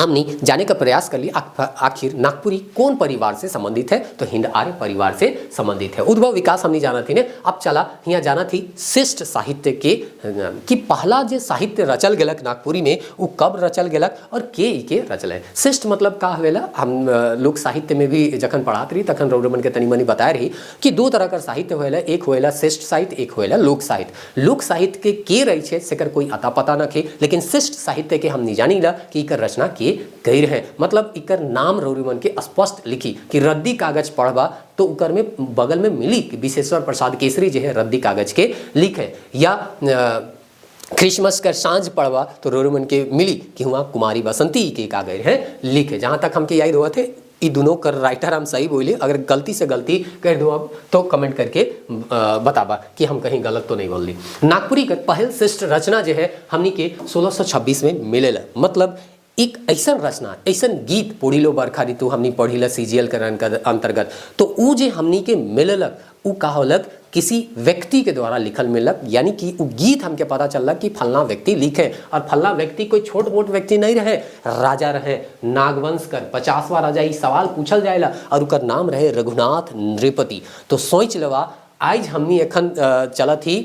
हमने जाने का प्रयास कर लिया आखिर नागपुरी कौन परिवार से संबंधित है, तो हिंद आर्य परिवार से संबंधित है। उद्भव विकास हमने जाना थी ने। अब चला यहाँ जाना थी शिष्ट साहित्य के कि पहला जो साहित्य रचल गेलक नागपुरी में वो कब रचल गेलक और के रचल है। शिष्ट मतलब का होवेला, हम लोक साहित्य में भी जखन पढ़ात रही तखन रौरमन के तनी मनी बताए रही कि दो तरह का साहित्य होएला, एक होएला शिष्ट साहित्य, एक होएला लोक साहित्य। लोक साहित्य के रही है सेकर कोई अता पता न खे, लेकिन शिष्ट साहित्य के हम नहीं जानी ला कि इकर रचना के गैर है, मतलब इकर नाम रौरीमन के स्पष्ट लिखी कि रद्दी कागज पढ़बा तो उकर में बगल में मिली कि विश्वेश्वर प्रसाद केसरी जो है रद्दी कागज के लिखे, या क्रिसमस का सांझ पढ़वा तो रौरीमन के मिली कि वहाँ कुमारी बसंती के का गैर है लिखे। जहाँ तक हमके याद हुआ थे ये दोनों कर राइटर हम सही बोले, अगर गलती से गलती कह दो अब तो कमेंट करके बताबा कि हम कहीं गलत तो नहीं बोल दी। नागपुरी का पहल शिष्ट रचना जो है हमनी के 1626 में मिलेला, मतलब एक ऐसा रचना ऐसा गीत पोड़ीलो बरखा ऋतु हमनी पढ़ीला सीजीएल के अंतर्गत, तो वो जे हमनी के मिललक उ का होलक किसी व्यक्ति के द्वारा लिखल मिलक, यानी कि वो गीत हमके पता चलक कि फलना व्यक्ति लिखे, और फलना व्यक्ति कोई छोट मोट व्यक्ति नहीं रहे, राजा रहे नागवंश कर 50वां राजा। ये सवाल पूछल जाएला और उकर नाम रहे रघुनाथ नृपति। तो सोच लेवा आज हमनी एखन चला थी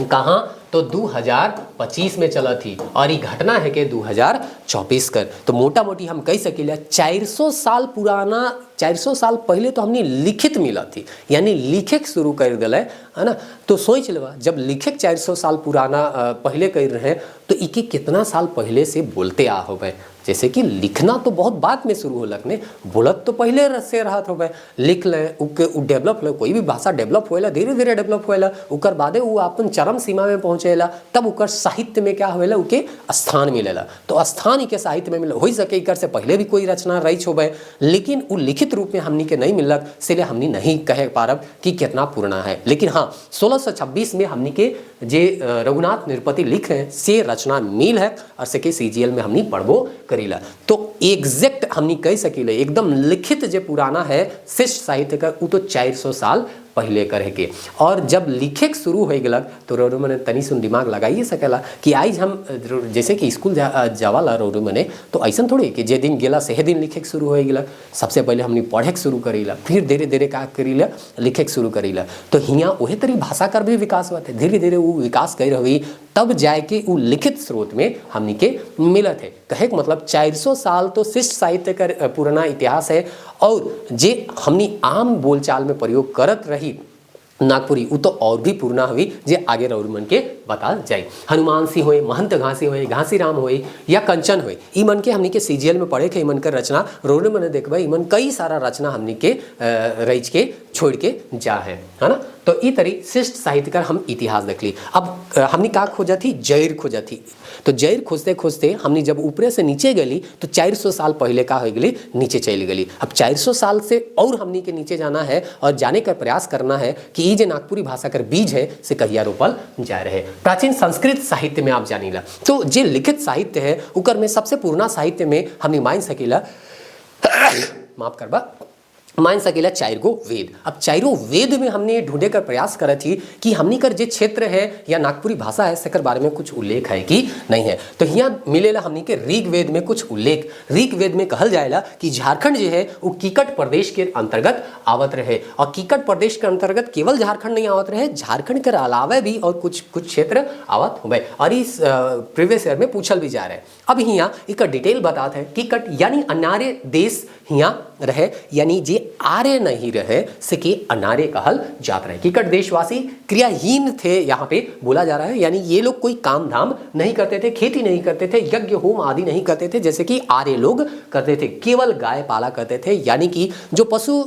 कहाँ, तो 2025 में चला थी और ये घटना है कि 2024 कर। तो मोटा मोटी हम कह सकेला 400 साल पुराना, 400 साल पहले तो हमने लिखित मिला थी, यानी लिखे शुरू कर दिले है ना। तो सोच लेवा जब लिखे 400 साल पुराना पहले कर रहे तो इके कितना साल पहले से बोलते आ हो गए। जैसे कि लिखना तो बहुत बाद में शुरू हो लगने, बोलत तो पहले से रहत हो गए, लिख लें उ डेवलप हो, कोई भी भाषा डेवलप होएला धीरे धीरे डेवलप होएला, उकर बादे वो अपन चरम सीमा में पहुँचेला, तब उकर साहित्य में क्या होएला उके स्थान मिलेला। तो स्थान के साहित्य में मिले हो सके इकर से पहले भी कोई रचना रही होवे, लेकिन वो लिखित रूप में हमनी के नहीं मिलक, इसलिए हमनी नहीं कह पारब कि कितना पुराना है। लेकिन हाँ 1626 में हमनी के जे रघुनाथ नृपति लिख रहे हैं से रचना मिल है और से के सीजीएल में हमनी पढ़बो करीला। तो एग्जैक्ट हमनी कह सकीले एकदम लिखित जे पुराना है शिष्ट साहित्य का वो तो 400 साल पहले करे के। और जब लिखे शुरू हो गलक तो रोरू मने तनी सुन दिमाग लगाइए सकेला कि आज हम जैसे कि स्कूल जावाला रोरू मने तो ऐसा थोड़ी कि जे दिन गेला से दिन लिखे शुरू हो गलक। सबसे पहले हमने पढ़े शुरू करीला, फिर धीरे धीरे का करीला लिखे शुरू करीला। तो हियाँ वही तरी भाषा कर भी विकास हुआ थे, धीरे धीरे वो विकास कर रही, तब जाए के वो लिखित स्रोत में हमनी के मिलत है। कहे का मतलब 400 साल तो शिष्ट साहित्य का पुराना इतिहास है, और जे हमनी आम बोलचाल में प्रयोग करत रही नागपुरी वो तो और भी पुराना हुई जे आगे रौर मन के बता जाए। हनुमान सिंह होए, महंत घासी होए, घासी राम होए या कंचन होए, ई मन के हमनी के सीजीएल में पढ़े के ई मन के रचना रौर मन देखबे ई मन कई सारा रचना हमनी के रच के छोड़ के जा है ना। तो ई तरी शिष्ट साहित्य का हम इतिहास देख ली। अब हमनी का खोजा थी, जैर खोजा थी। तो जैर खोजते खोजते हमनी जब ऊपरे से नीचे गली तो 400 साल पहले का हो गई नीचे चली गली। अब 400 साल से और हमनी के नीचे जाना है और जाने का प्रयास करना है कि ये जो नागपुरी भाषा का बीज है से कहिया रोपल जा रहे। प्राचीन संस्कृत साहित्य में आप जानीला तो जे लिखित साहित्य है उकर में सबसे पुराना साहित्य में हमनी मान सकीला माफ करबा मान सकेला 4 गो वेद। अब 4 वेद में हमने ढूंढे का प्रयास करा थी कि हमनी कर जे क्षेत्र है या नागपुरी भाषा है सकर बारे में कुछ उल्लेख है कि नहीं है। तो यहाँ मिलेला हमनी के ऋग वेद में कुछ उल्लेख। ऋग वेद में कहल जाएला कि झारखंड जो है वो कीकट प्रदेश के अंतर्गत आवत रहे, और कीकट प्रदेश के अंतर्गत केवल झारखंड नहीं आवत रहे, झारखंड के अलावा भी और कुछ क्षेत्र आवत हो गए, और इस प्रीवियस ईयर में पूछल भी जा रहे हैं। अब यहाँ एक डिटेल बताते हैं कीकट यानी अनार्य देश यहाँ रहे, यानी जे आर्य नहीं रहे से के अनार्य कहल जात रहे। कीकट देशवासी क्रियाहीन थे यहाँ पे बोला जा रहा है, यानी ये लोग कोई काम धाम नहीं करते थे, खेती नहीं करते थे, यज्ञ होम आदि नहीं करते थे जैसे कि आर्य लोग करते थे, केवल गाय पाला करते थे, यानी कि जो पशु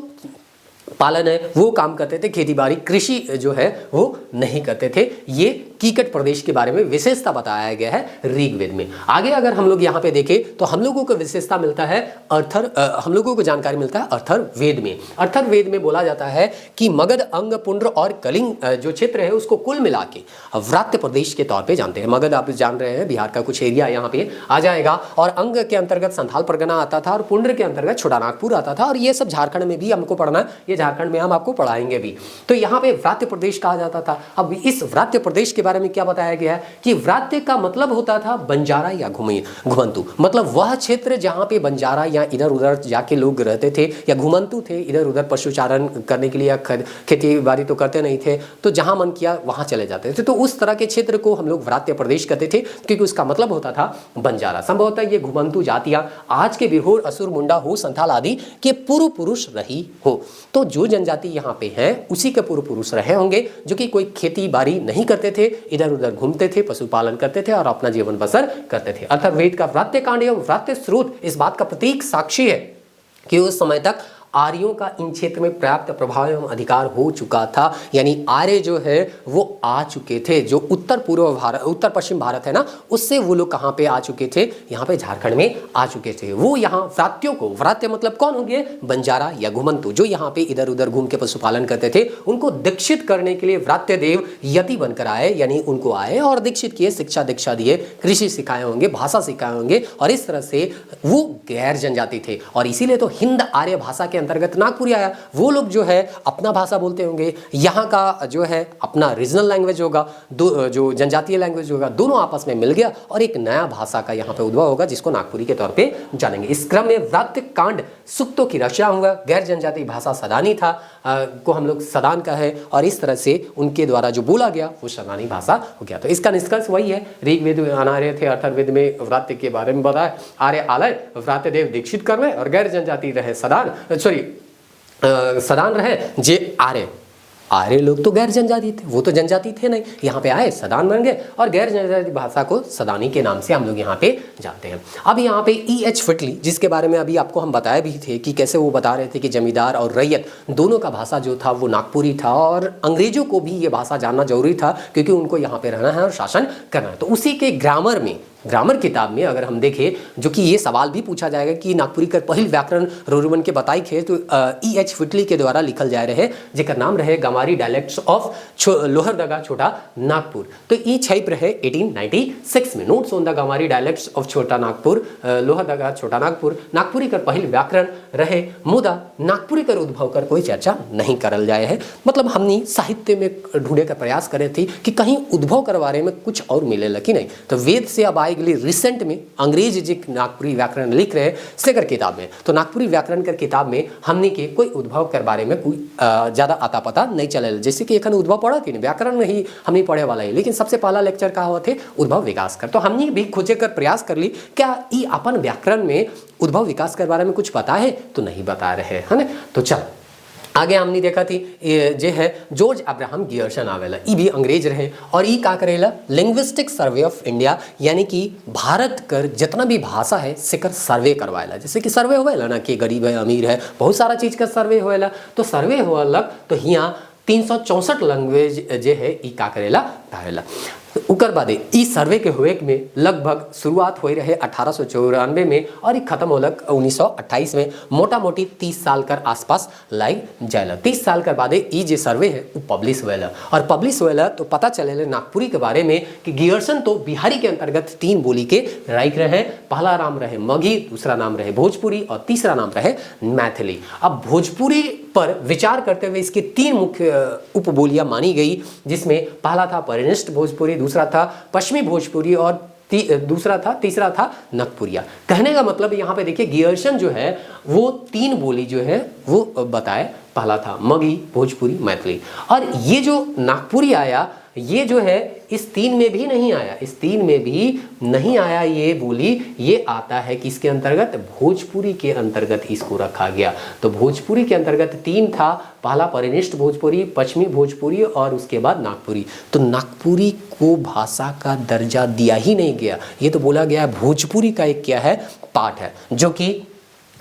पालन है वो काम करते थे, खेती बाड़ी कृषि जो है वो नहीं करते थे। ये कीकट प्रदेश के बारे में विशेषता बताया गया है ऋग्वेद में। आगे अगर हम लोग यहाँ पे देखें तो हम लोगों को विशेषता मिलता है हम लोगों को जानकारी मिलता है अर्थर्ववेद में। अर्थर्ववेद में बोला जाता है कि मगध, अंग, पुंड्र और कलिंग जो क्षेत्र है उसको कुल मिला के व्रात्य प्रदेश के तौर पर जानते हैं। मगध आप जान रहे हैं बिहार का कुछ एरिया यहाँ पे आ जाएगा, और अंग के अंतर्गत संथाल परगना आता था, और पुंड्र के अंतर्गत छोटा नागपुर आता था, और ये सब झारखंड में भी हमको पढ़ना है, ये झारखंड में हम आपको पढ़ाएंगे भी। तो यहाँ पे व्रात्य प्रदेश कहा जाता था। अब इस व्रात्य प्रदेश के बारे में क्या बताया गया है कि व्रात्य का मतलब होता था बंजारा या घुमंतु, मतलब वह क्षेत्र जहाँ पे बंजारा या इधर उधर जाके लोग रहते थे या घुमंतु थे, इधर उधर पशुचारण करने के लिए या खेती बाड़ी तो करते नहीं थे, तो जहाँ मन किया वहाँ चले जाते थे। तो उस तरह के क्षेत्र को हम लोग व्रात्य प्रदेश कहते थे, क्योंकि उसका मतलब होता था बंजारा। संभवतः ये घुमंतु जातियां आज के बिरहोर, असुर, मुंडा हो, संथाल आदि के पूर्व पुरुष रही हो। तो जो जनजाति यहाँ पे है उसी के पूर्व पुरुष रहे होंगे, जो कि कोई खेती बाड़ी नहीं करते थे, इधर उधर घूमते थे, पशुपालन करते थे और अपना जीवन बसर करते थे। अथर्ववेद का व्रात्य कांड एवं व्रात्य स्रोत इस बात का प्रतीक साक्षी है कि उस समय तक आर्यों का इन क्षेत्र में पर्याप्त प्रभाव एवं अधिकार हो चुका था, यानी आर्य जो है वो आ चुके थे। जो उत्तर पूर्व भारत, उत्तर पश्चिम भारत है ना, उससे वो लोग कहाँ पे आ चुके थे, यहाँ पे झारखंड में आ चुके थे। वो यहाँ व्रात्यों को, व्रात्य मतलब कौन हो गए, बंजारा या घुमंतु, जो यहाँ पे इधर उधर घूम के पशुपालन करते थे, उनको दीक्षित करने के लिए व्रात्य देव यति बनकर आए, यानी उनको आए और दीक्षित किए, शिक्षा दीक्षा दिए, कृषि सिखाए होंगे, भाषा सिखाए होंगे, और इस तरह से वो गैर जनजाति थे। और इसीलिए तो हिंद आर्य भाषा के अंतर्गत नागपुरी आया। वो लोग जो है अपना भाषा बोलते होंगे, यहाँ का जो है अपना रीजनल लैंग्वेज होगा, जो जनजातीय लैंग्वेज होगा, दोनों आपस में मिल गया और एक नया भाषा का यहाँ पे उद्भव होगा, जिसको नागपुरी के तौर पे जानेंगे। इस क्रम में व्रात्य कांड सूक्तों की रचना हुआ। गैर जनजातीय भाषा सदानी था, को हम लोग सदान का है, और इस तरह से उनके द्वारा जो बोला गया वो सदानी भाषा हो गया। तो इसका निष्कर्ष वही है, ऋग्वेद में अनार्य थे, अथर्ववेद में व्रात्य के बारे में बताया, आर्य आलय, व्रात्य देव दीक्षित कर रहे, और गैर जनजाति रहे सदान, सदान रहे जे आर्य। आर्य लोग तो गैर जनजाति थे, वो तो जनजाति थे नहीं, यहाँ पे आए, सदान बन गए, और गैर जनजाति भाषा को सदानी के नाम से हम लोग यहाँ पे जानते हैं। अब यहाँ पे E.H. फिटली, जिसके बारे में अभी आपको हम बताए भी थे कि कैसे वो बता रहे थे कि जमींदार और रैयत दोनों का भाषा जो था वो नागपुरी था, और अंग्रेजों को भी ये भाषा जानना जरूरी था, क्योंकि उनको यहाँ पे रहना है और शासन करना है। तो उसी के ग्रामर किताब में अगर हम देखें, जो कि ये सवाल भी पूछा जाएगा कि नागपुरी कर पहिल व्याकरण रोरुमन के बताई खे, तो E.H. फिटली के द्वारा लिखल जाए रहे, जेकर नाम रहे गंवारी डायलेक्ट्स ऑफ लोहरदगा छोटा नागपुर। तो ये छप रहे 1896 में, notes on the Ganwari dialects of Chota Nagpur, Lohardaga छोटा नागपुर। नागपुरी कर पहिल व्याकरण रहे, मुदा नागपुरी कर उद्भव कर कोई चर्चा नहीं करल जाए है। मतलब हमने साहित्य में ढूंढने का प्रयास करे थी कि कहीं उद्भव कर बारे में कुछ और मिले कि नहीं। तो वेद से अब आएगी रिसेंट में अंग्रेज जी नागपुरी व्याकरण लिख रहे हैं सेकर किताब में, तो नागपुरी व्याकरण कर किताब में हमने के कोई उद्भव कर बारे में कोई ज़्यादा आता पता नहीं चले। जैसे कि एखन उद्भव पढ़ा कि नहीं, व्याकरण में ही हमने पढ़े वाला है, लेकिन सबसे पहला लेक्चर का हुआ थे उद्भव विकास कर। तो हमने भी खोजे कर प्रयास कर ली क्या ये अपन व्याकरण में उद्भव विकास कर बारे में कुछ पता है, तो नहीं बता रहे है ना। तो चल आगे हमने देखा थी जे है जॉर्ज अब्राहम गियर्सन आवेला, ई भी अंग्रेज रहे, और ई का करेला लिंग्विस्टिक सर्वे ऑफ इंडिया, यानी कि भारत कर जितना भी भाषा है सेकर सर्वे करवाएला। जैसे कि सर्वे होएला ना कि गरीब है अमीर है, बहुत सारा चीज़ का सर्वे होएला, तो सर्वे होलक तो यहाँ 364 लैंग्वेज जे है ई का करेला पावेला। उकर बादे ई सर्वे के हुए में लगभग शुरुआत हो रहे 1894 में और खत्म होलक 1928 में, मोटा मोटी 30 साल कर आसपास लाइक जाएला। 30 साल कर बादे ई जे सर्वे है वो पब्लिश हुएला, और पब्लिश हुएला तो पता चलेला नागपुरी के बारे में कि गियर्सन तो बिहारी के अंतर्गत 3 बोली के राइक रहे। पहला नाम रहे मगही, दूसरा नाम रहे भोजपुरी और तीसरा नाम रहे मैथिली। अब भोजपुरी पर विचार करते हुए इसकी 3 मुख्य उपबोलियां मानी गई, जिसमें पहला था परिनिष्ठ भोजपुरी, दूसरा था पश्चिमी भोजपुरी और तीसरा था नागपुरिया। कहने का मतलब यहाँ पे देखिए गियर्सन जो है वो 3 बोली जो है वो बताए, पहला था मगही, भोजपुरी, मैथिली। और ये जो नागपुरी आया ये जो है इस 3 में भी नहीं आया, इस 3 में भी नहीं आया ये बोली, ये आता है किसके अंतर्गत, भोजपुरी के अंतर्गत इसको रखा गया। तो भोजपुरी के अंतर्गत 3 था, पहला परिनिष्ठ भोजपुरी, पश्चिमी भोजपुरी और उसके बाद नागपुरी। तो नागपुरी को भाषा का दर्जा दिया ही नहीं गया, ये तो बोला गया भोजपुरी का एक क्या है पाठ है, जो कि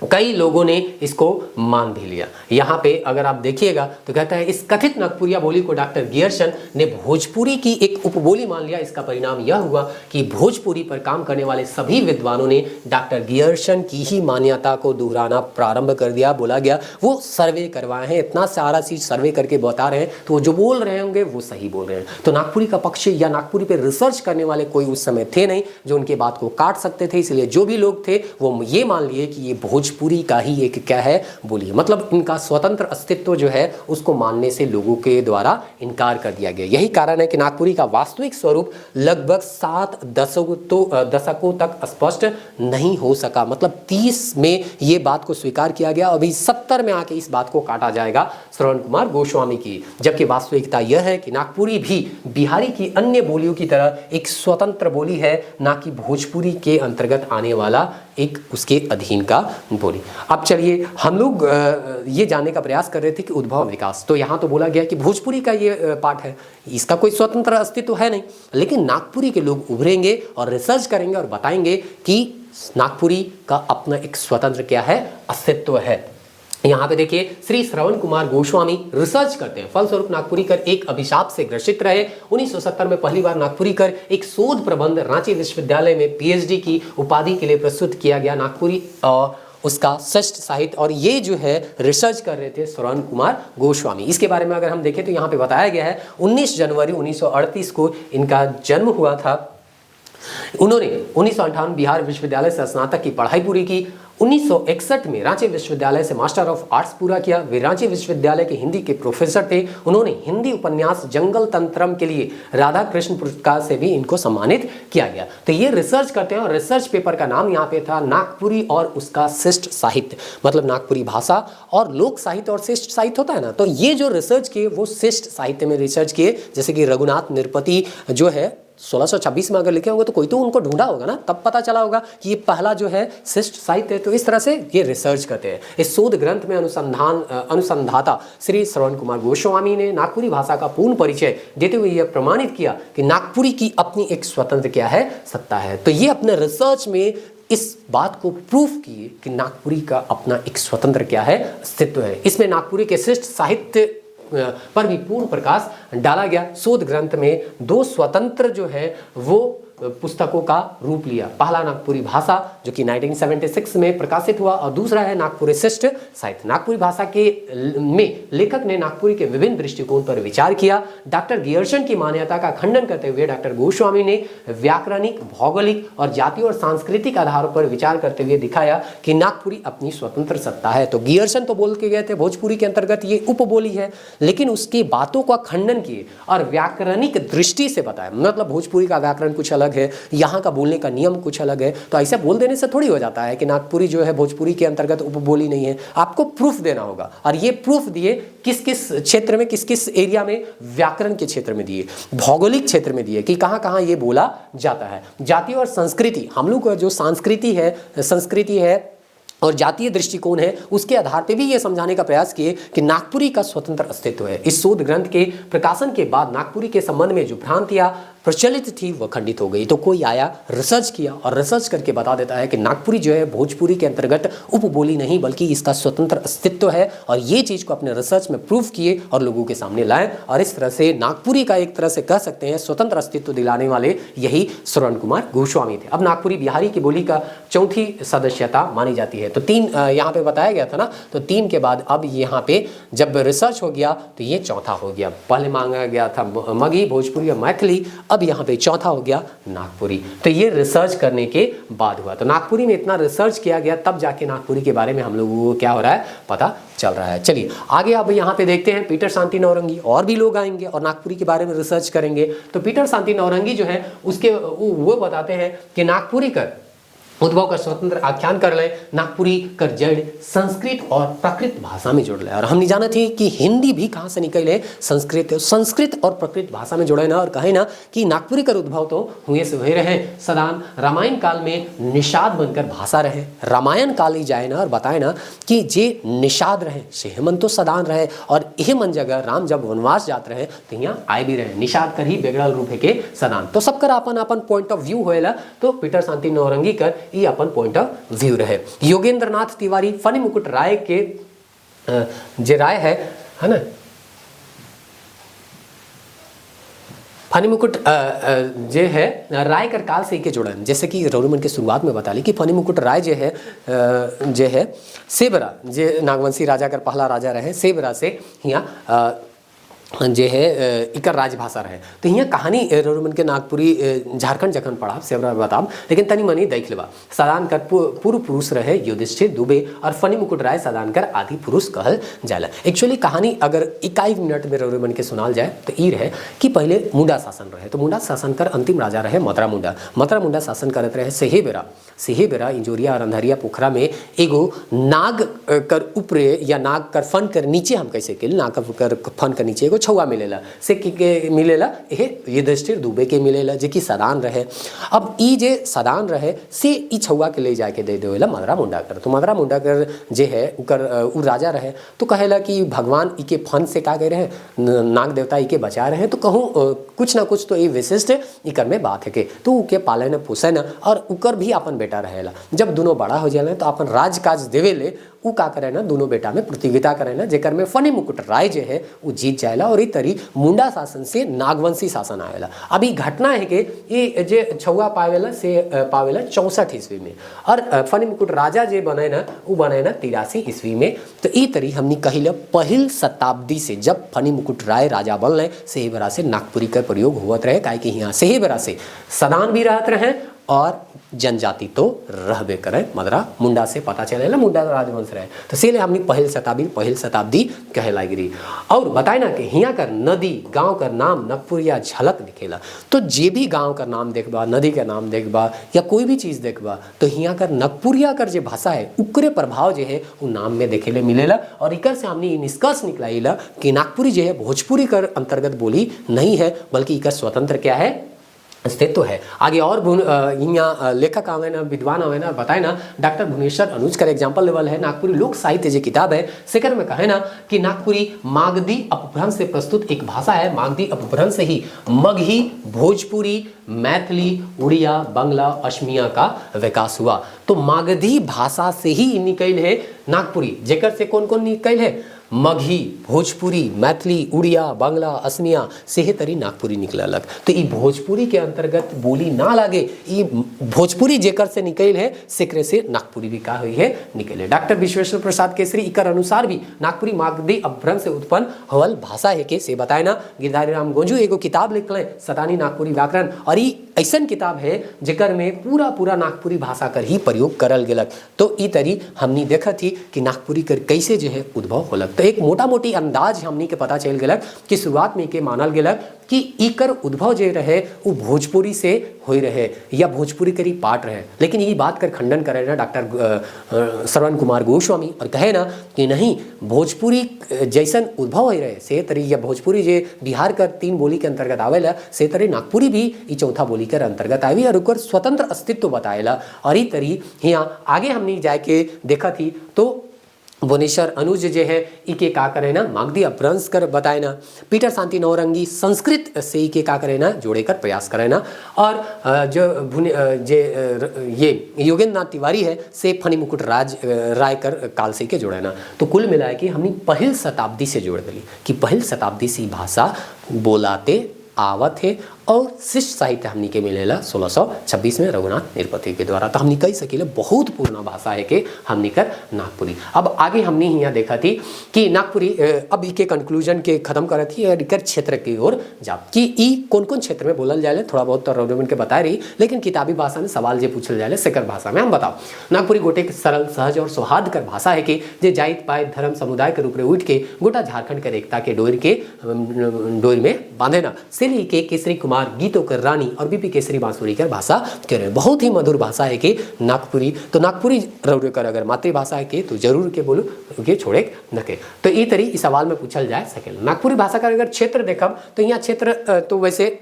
कई लोगों ने इसको मान भी लिया। यहाँ पे अगर आप देखिएगा तो कहता है इस कथित नागपुरिया बोली को डॉक्टर गियर्सन ने भोजपुरी की एक उपबोली मान लिया। इसका परिणाम यह हुआ कि भोजपुरी पर काम करने वाले सभी विद्वानों ने डॉक्टर गियर्सन की ही मान्यता को दोहराना प्रारंभ कर दिया। बोला गया वो सर्वे करवाए हैं, इतना सारा चीज सर्वे करके बता रहे हैं, तो वो जो बोल रहे होंगे वो सही बोल रहे हैं। तो नागपुरी का पक्ष या नागपुरी पर रिसर्च करने वाले कोई उस समय थे नहीं जो उनके बात को काट सकते थे, इसलिए जो भी लोग थे वो ये मान लिए कि ये भोजपुरी का ही एक क्या है बोली है, मतलब इनका स्वतंत्र अस्तित्व जो है उसको मानने से लोगों के द्वारा इनकार कर दिया गया। यही कारण है कि नागपुरी का वास्तविक स्वरूप लगभग 7 दशकों तक स्पष्ट नहीं हो सका। मतलब 30 में ये बात को स्वीकार किया गया, अभी 70 में आके इस बात को काटा जाएगा श्रवण कुमार गोस्वामी की। जबकि वास्तविकता यह है कि नागपुरी भी बिहारी की अन्य बोलियों की तरह एक स्वतंत्र बोली है, ना कि भोजपुरी के अंतर्गत आने वाला एक उसके अधीन का बोली। अब चलिए हम लोग ये जानने का प्रयास कर रहे थे कि उद्भव विकास, तो यहाँ तो बोला गया कि भोजपुरी का ये पार्ट है, इसका कोई स्वतंत्र अस्तित्व है नहीं, लेकिन नागपुरी के लोग उभरेंगे और रिसर्च करेंगे और बताएंगे कि नागपुरी का अपना एक स्वतंत्र क्या है अस्तित्व है। यहाँ पे देखिए श्री श्रवण कुमार गोस्वामी रिसर्च करते हैं, फलस्वरूप नागपुरीकर एक अभिशाप से ग्रसित रहे। 1970 में पहली बार नागपुरीकर एक शोध प्रबंध रांची विश्वविद्यालय में पीएचडी की उपाधि के लिए प्रस्तुत किया गया। नागपुरी उसका षष्ठ साहित्य, और ये जो है रिसर्च कर रहे थे श्रवण कुमार गोस्वामी। इसके बारे में अगर हम देखें तो यहाँ पे बताया गया है 19 जनवरी 1938 को इनका जन्म हुआ था। उन्होंने 1958 बिहार विश्वविद्यालय से स्नातक की पढ़ाई पूरी की। 1961 में रांची विश्वविद्यालय से मास्टर ऑफ आर्ट्स पूरा किया। वे रांची विश्वविद्यालय के हिंदी के प्रोफेसर थे। उन्होंने हिंदी उपन्यास जंगल तंत्रम के लिए राधा कृष्ण पुरस्कार से भी इनको सम्मानित किया गया। तो ये रिसर्च करते हैं और रिसर्च पेपर का नाम यहाँ पे था नागपुरी और उसका शिष्ट साहित्य, मतलब नागपुरी भाषा और लोक साहित्य और शिष्ट साहित्य होता है ना, तो ये जो रिसर्च किए वो शिष्ट साहित्य में रिसर्च किए। जैसे कि रघुनाथ निरपति जो है 1626 में अगर लिखे होंगे तो कोई तो उनको ढूंढा होगा ना, तब पता चला होगा कि ये पहला जो है शिष्ट साहित्य है। तो इस तरह से ये रिसर्च करते हैं। इस शोध ग्रंथ में अनुसंधाता श्री श्रवण कुमार गोस्वामी ने नागपुरी भाषा का पूर्ण परिचय देते हुए यह प्रमाणित किया कि नागपुरी की अपनी एक स्वतंत्र क्या है सत्ता है। तो ये अपने रिसर्च में इस बात को प्रूफ किए कि नागपुरी का अपना एक स्वतंत्र क्या है अस्तित्व है। इसमें नागपुरी के शिष्ट साहित्य पर भी पूर्ण प्रकाश डाला गया। शोध ग्रंथ में 2 स्वतंत्र जो है वो पुस्तकों का रूप लिया। पहला नागपुरी भाषा जो कि 1976 में प्रकाशित हुआ और दूसरा है नागपुरी शिष्ट साहित्य। नागपुरी भाषा के में लेखक ने नागपुरी के विभिन्न दृष्टिकोण पर विचार किया। डॉक्टर गियर्सन की मान्यता का खंडन करते हुए डॉक्टर गोस्वामी ने व्याकरणिक, भौगोलिक और जातीय और सांस्कृतिक आधारों पर विचार करते हुए दिखाया कि नागपुरी अपनी स्वतंत्र सत्ता है। तो गियर्सन तो बोल के गए थे भोजपुरी के अंतर्गत ये उपबोली है, लेकिन उसकी बातों का खंडन किए और व्याकरणिक दृष्टि से बताया, मतलब भोजपुरी का व्याकरण कुछ अलग है, यहाँ का बोलने का नियम कुछ अलग है। तो ऐसे बोल देने से थोड़ी हो जाता है कि नागपुरी जो है भोजपुरी के अंतर्गत उपबोली नहीं है। आपको प्रूफ देना होगा और ये प्रूफ दिए किस किस क्षेत्र में, किस किस एरिया में, व्याकरण के क्षेत्र में दिए, भौगोलिक क्षेत्र में दिए कि कहाँ कहाँ ये बोला जाता है। जाति और संस्कृति, हम लोग का जो संस्कृति है और जातीय दृष्टिकोण है, उसके आधार पे भी ये समझाने का प्रयास किए कि नागपुरी का स्वतंत्र अस्तित्व है। इस शोध ग्रंथ के प्रकाशन के बाद नागपुरी के संबंध में जो भ्रांतियां प्रचलित थी वह खंडित हो गई। तो कोई आया, रिसर्च किया और रिसर्च करके बता देता है कि नागपुरी जो है भोजपुरी के अंतर्गत उपबोली नहीं बल्कि इसका स्वतंत्र अस्तित्व है, और ये चीज़ को अपने रिसर्च में प्रूफ किए और लोगों के सामने लाए। और इस तरह से नागपुरी का एक तरह से कह सकते हैं स्वतंत्र अस्तित्व दिलाने वाले यही श्रवण कुमार गोस्वामी थे। अब नागपुरी बिहारी की बोली का चौथी सदस्यता मानी जाती है। तो 3 यहाँ पे बताया गया था ना, तो 3 के बाद अब यहाँ पे जब रिसर्च हो गया तो ये चौथा हो गया। पहले मांगा गया था मगही, भोजपुरी और मैथिली, अब यहाँ पे चौथा हो गया नागपुरी। तो ये रिसर्च करने के बाद हुआ। तो नागपुरी में इतना रिसर्च किया गया तब जाके नागपुरी के बारे में हम लोगों को क्या हो रहा है पता चल रहा है। चलिए आगे अब यहाँ पे देखते हैं पीटर शांति नौरंगी, और भी लोग आएंगे और नागपुरी के बारे में रिसर्च करेंगे। तो पीटर शांति नौरंगी जो है उसके वो बताते हैं कि नागपुरी कर उद्भव का स्वतंत्र आख्यान कर ले, नागपुरी कर जड़ संस्कृत और प्राकृत भाषा में जुड़ ले। और हमने जाना थी कि हिंदी भी कहाँ से निकले, संस्कृत और प्राकृत भाषा में जुड़े ना, और कहे ना कि नागपुरी कर उद्भव तो हुए से हुए रहे सदान रामायण काल में निषाद बनकर भाषा रहे। रामायण काल ही जाए ना और बताए ना कि जे निषाद रहे से हेमंत तो सदान रहे, और यह मन जगह राम जब वनवास जाते रहे तो यहाँ आए भी रहे, निषाद कर ही बेगड़ल रूप है के सदान। तो सबकर अपन अपन पॉइंट ऑफ व्यू होएला। तो पीटर शांति नौरंगी कर ये अपन पॉइंट ऑफ व्यू रहे। योगेंद्र नाथ तिवारी फनी मुकुट राय के जे राय है ना, फनी मुकुट जे है राय कर काल से के जुड़न। जैसे कि रोमन के शुरुआत में बता ली कि फनी मुकुट राय जे है सेबरा जे नागवंशी राजा कर पहला राजा रहे, सेबरा से यहाँ जे है इकर राजभाषा रहे। तो यहाँ कहानी रोमन के नागपुरी झारखंड जखन पढ़ाब से बताब, लेकिन तनी मनी देख लेबा। सदानकर पूर्व पुरुष रहे युधिष्ठिर दुबे और फनी मुकुट राय सदानकर आदि पुरुष कहल जाला। एक्चुअली कहानी अगर 21 मिनट में रोमन के सुनाल जाए तो ई रहे कि पहले मुंडा शासन रहे। तो मुंडा शासन कर अंतिम राजा रहे मतरा मुंडा। मतरा मुंडा शासन करत रहे सेहे बेरा इंजोरिया और अंधरिया पोखरा में एगो नाग कर ऊपरे या नाग कर फन कर नीचे हम कैसे के नाग कर फन कर नीचे एगो छौआ मिलेला से के मिलेला ये युधिष्ठिर दुबे के मिलेला जे कि सदान रहे। अब ई जे सदान रहे से ई छौआ के ले जाके दे देवेला मदरा मुंडा कर। तो मदरा मुंडा कर जे है उकर उ राजा रहे तो कहेला कि भगवान ई के फन से का कह रहे नाग देवता ई के बचा रहे हैं, तो कहूँ कुछ ना कुछ तो ये विशिष्ट इकर में बात है के। तो उके पाले न पोसे न और उकर भी अपन बेटा रहेला। जब दोनों बड़ा हो जाए तो अपन राज काज देवे ले उ का करे ना दोनों बेटा में प्रतियोगिता करे ना, जेकर में फनी मुकुट राय जे है वो जीत जाएला और ई तरी मुंडा शासन से नागवंशी शासन आएला। अभी घटना है कि ये जे छौआ पावेला से पावेला 64 ईस्वी में और फनी मुकुट राजा जे बने ना वो बने ना 83 ईस्वी में। तो ई तरी हमनी कहिला पहिल शताब्दी से जब फनी मुकुट राय राजा बनले से बेरा से नागपुरी का प्रयोग होवत रहे, काहे कि यहाँ से बेरा से सदान भी रहत रहे और जनजाति तो रहबे करे। मदरा मुंडा से पता चलेला मुंडा राजवंश रहे। तो इसीलिए हमने पहिल शताब्दी कहे लागी। और बताए ना कि हियाँ कर नदी गांव का नाम नागपुरिया झलक दिखेला। तो जे भी गांव का नाम देखबा, नदी का नाम देखबा या कोई भी चीज़ देखबा तो हियाँ कर नागपुरिया कर जो भाषा है उकरे प्रभाव जो है वो नाम में देखे ले मिलेला। और इकर से हमने निष्कर्ष निकलाइला कि नागपुरी जो है भोजपुरी कर अंतर्गत बोली नहीं है, बल्कि इकर स्वतंत्र क्या है अस्तित्व है। आगे और यहाँ लेखक आवे ना विद्वान आवे ना बताए ना डॉक्टर भुवनेश्वर अनुज का एग्जाम्पल लेवल है नागपुरी लोक साहित्य जो किताब है सेकर में कहे ना कि नागपुरी मागधी अपभ्रंश से प्रस्तुत एक भाषा है। मागधी अपभ्रंश से ही मगही, भोजपुरी, मैथिली, उड़िया, बंगला, असमिया का विकास हुआ। तो मागधी भाषा से ही निकल है नागपुरी, जेकर से कौन कौन निकल है मगही, भोजपुरी, मैथिली, उड़िया, बांग्ला, असमिया से तरी नागपुरी निकलक। तो ये भोजपुरी के अंतर्गत बोली ना लागे, ये भोजपुरी जेकर से निकल है सेकरे से नागपुरी भी का हुई है निकल है। डॉक्टर विश्वेश्वर प्रसाद केसरी इकर अनुसार भी नागपुरी मागधी अपभ्रंश से उत्पन्न हवल भाषा है के से बताए ना। गिरधारी राम गोंजू एगो किताब लिखले सतानी नागपुरी व्याकरण, और ये ऐसा किताब है जेकर में पूरा नागपुरी भाषा कर ही प्रयोग करल गेलक। तो ई तरी हमनी देखा थी कि नागपुरी कर कैसे जो है उद्भव होलक। तो एक मोटा मोटी अंदाज हमनी के पता चल गलक कि शुरुआत में के मानल गेलक कि इकर उद्भव जो रहे वो भोजपुरी से हो रहे या भोजपुरी करी पाठ रहे। लेकिन ये बात कर खंडन करे ना डॉक्टर श्रवण कुमार गोस्वामी और कहे ना कि नहीं, भोजपुरी जैसन उद्भव हो रहे से तरी या भोजपुरी जे बिहार कर 3 बोली के अंतर्गत आवेला से तरी नागपुरी भी ई चौथा बोली के अंतर्गत आवी और ओकर स्वतंत्र अस्तित्व बताएला। और ई तरी यहाँ आगे हमने जाके देखा थी तो भुवनेश्वर अनुज जे है इके का करे ना मागधी अपभ्रंश कर बताए ना। पीटर शांति नौरंगी संस्कृत से इके का करे ना जोड़े कर प्रयास करे ना। और ये योगेंद्र नाथ तिवारी है से फनी मुकुट राय कर काल से के जोड़े ना। तो कुल मिलाए कि हमने पहिल शताब्दी से जोड़ दिली कि पहिल शताब्दी से भाषा बोलाते आवत है और शिष्ट साहित्य हमनी के मिलेला 1626 में रघुनाथ निरपति के द्वारा। तो हमनी कही सकीले बहुत पुराना भाषा है कि हमनी कर नागपुरी। अब आगे हमने यहाँ देखा थी कि नागपुरी अब इके कंक्लूजन के खत्म कर थी और इकर क्षेत्र की ओर जा कि ई कौन कौन क्षेत्र में बोलल जाए थोड़ा बहुत तो रोमन के बता रही, लेकिन किताबी भाषा में सवाल जे पूछल जाए सेकर भाषा में हम बताओ। नागपुरी गोटे सरल सहज और सौहार्द कर भाषा है कि जे जाइत पाइत धर्म समुदाय के रूप में उठ के गोटा झारखंड के एकता के डोर में बांधे ना से के केसरी कुमार गीतों कर रानी और बीपी केसरी बांसुरी कर भाषा कह रहे बहुत ही मधुर भाषा है कि नागपुरी। तो नागपुरी रौरे कर अगर मातृभाषा है कि तो जरूर के बोलू के छोड़े न के। तो ये तरी इस सवाल में पूछल जाए सके। नागपुरी भाषा का अगर क्षेत्र देखब तो यहाँ क्षेत्र तो वैसे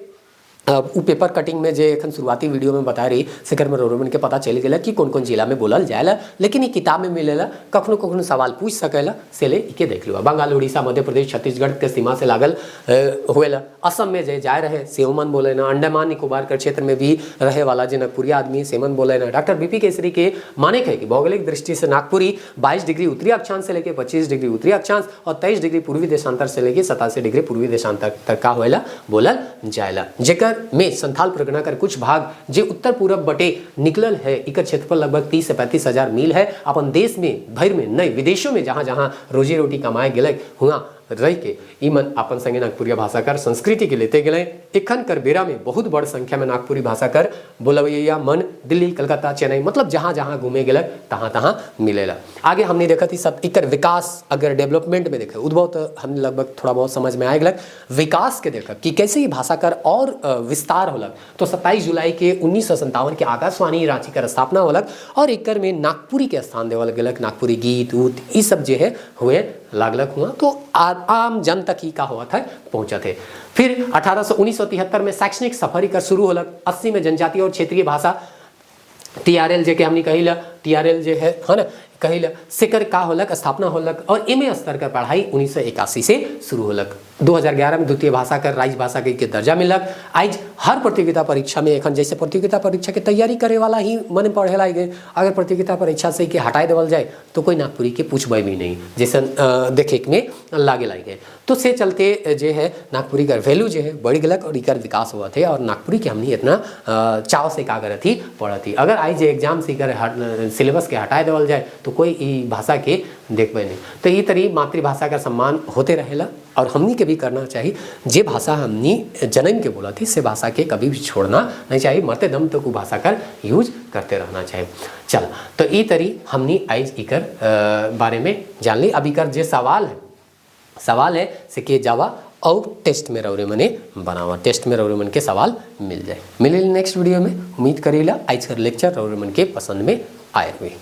उ पेपर कटिंग में जे एखन शुरुआती वीडियो में बता रही सेकर में रोमन के पता चल गया कि कौन कौन जिला में बोलल जाएला, लेकिन ये किताब में मिलेला कखनो कखनो सवाल पूछ सकेला से ले इके देख लो। बंगाल, उड़ीसा, मध्य प्रदेश, छत्तीसगढ़ के सीमा से लागल होएला। असम में जे जाए रहे सेमन बोले ना। अंडमान निकोबार के क्षेत्र में भी रहे वाला जे नागपुरिया आदमी सेमन बोले ना। डॉक्टर बीपी केसरी के माने है कि भौगोलिक दृष्टि से नागपुरी 22 डिग्री उत्तरी अक्षांश से लेकर 25 डिग्री उत्तरी अक्षांश और 23 डिग्री पूर्वी देशांतर से लेकर 87 डिग्री पूर्वी देशांतर तक का होएला बोलल जाएला। जेकर में संथाल परगना कर कुछ भाग जे उत्तर पूरब बटे निकलल है। इकर क्षेत्रफल लगभग 30 से 35 हजार मील है। अपन देश में भर में नए विदेशों में जहां जहां रोजी रोटी कमाए गए हुआ रह के ईमन अपन संगे नागपुरिया भाषा कर संस्कृति के लेते गए। एखन कर बेरा में बहुत बड़ संख्या में नागपुरी भाषा कर बोलवैया मन दिल्ली, कलकत्ता, चेन्नई मतलब जहाँ जहाँ घूमे गए तहाँ तहाँ मिलेला। आगे हमने देखा थी सब इकर विकास अगर डेवलपमेंट में देखे उद्भव तो हमने लगभग थोड़ा बहुत समझ में आएगा विकास के देखा कि कैसे ही भाषा कर और विस्तार होलक। तो 27 जुलाई के 1957 के आकाशवाणी रांची कर स्थापना होलक और एकर में नागपुरी के स्थान देवल गलक। नागपुरी गीत उत ये सब जो है हुए लागलक हुआ तो आम जन तक ही का हुआ था पहुंचा थे। फिर 1973 में शैक्षणिक सफर कर शुरू होलक। 80 में जनजातीय और क्षेत्रीय भाषा TRL जे के हमने कही TRL जे है ना कहिला सेकर का होलक स्थापना होलक और MA स्तर का पढ़ाई 1981 से शुरू होलक। 2011 में द्वितीय भाषा कर राज्य भाषा के दर्जा मिलक। आज हर प्रतियोगिता परीक्षा में एखन जैसे प्रतियोगिता परीक्षा के तैयारी करे वाला ही मन पढ़े लाग गए। अगर प्रतियोगिता परीक्षा से के हटाए देवल जाए तो कोई नागपुरी के पूछबे भी नहीं जैसे देखे में लागे लागे। तो से चलते जे है नागपुरी का वैल्यू जो है बढ़ गलक और इकर विकास हुआ थे और नागपुरी के हमने इतना चाव से का करत थी पढ़त थी। अगर आज एग्जाम से कर सिलेबस के हटाए देवल जाए तो कोई ई भाषा के देखबे नहीं। तो ये तरी मातृभाषा का सम्मान होते रहेला और हमनी के भी करना चाहिए। जे भाषा हमनी जन्म के बोला थी से भाषा के कभी भी छोड़ना नहीं चाहिए। मरते दम तक वो भाषा कर यूज करते रहना चाहिए। चल तो ये तरी हमनी आज इकर बारे में जान ली। अब इकर जे सवाल है से के जावा और टेस्ट में रौरे मने बनावा। टेस्ट में रौरे मन के सवाल मिल जाए। मिले नेक्स्ट वीडियो में। उम्मीद करेला आज कर लेक्चर रौरे मन के पसंद में आए हुए।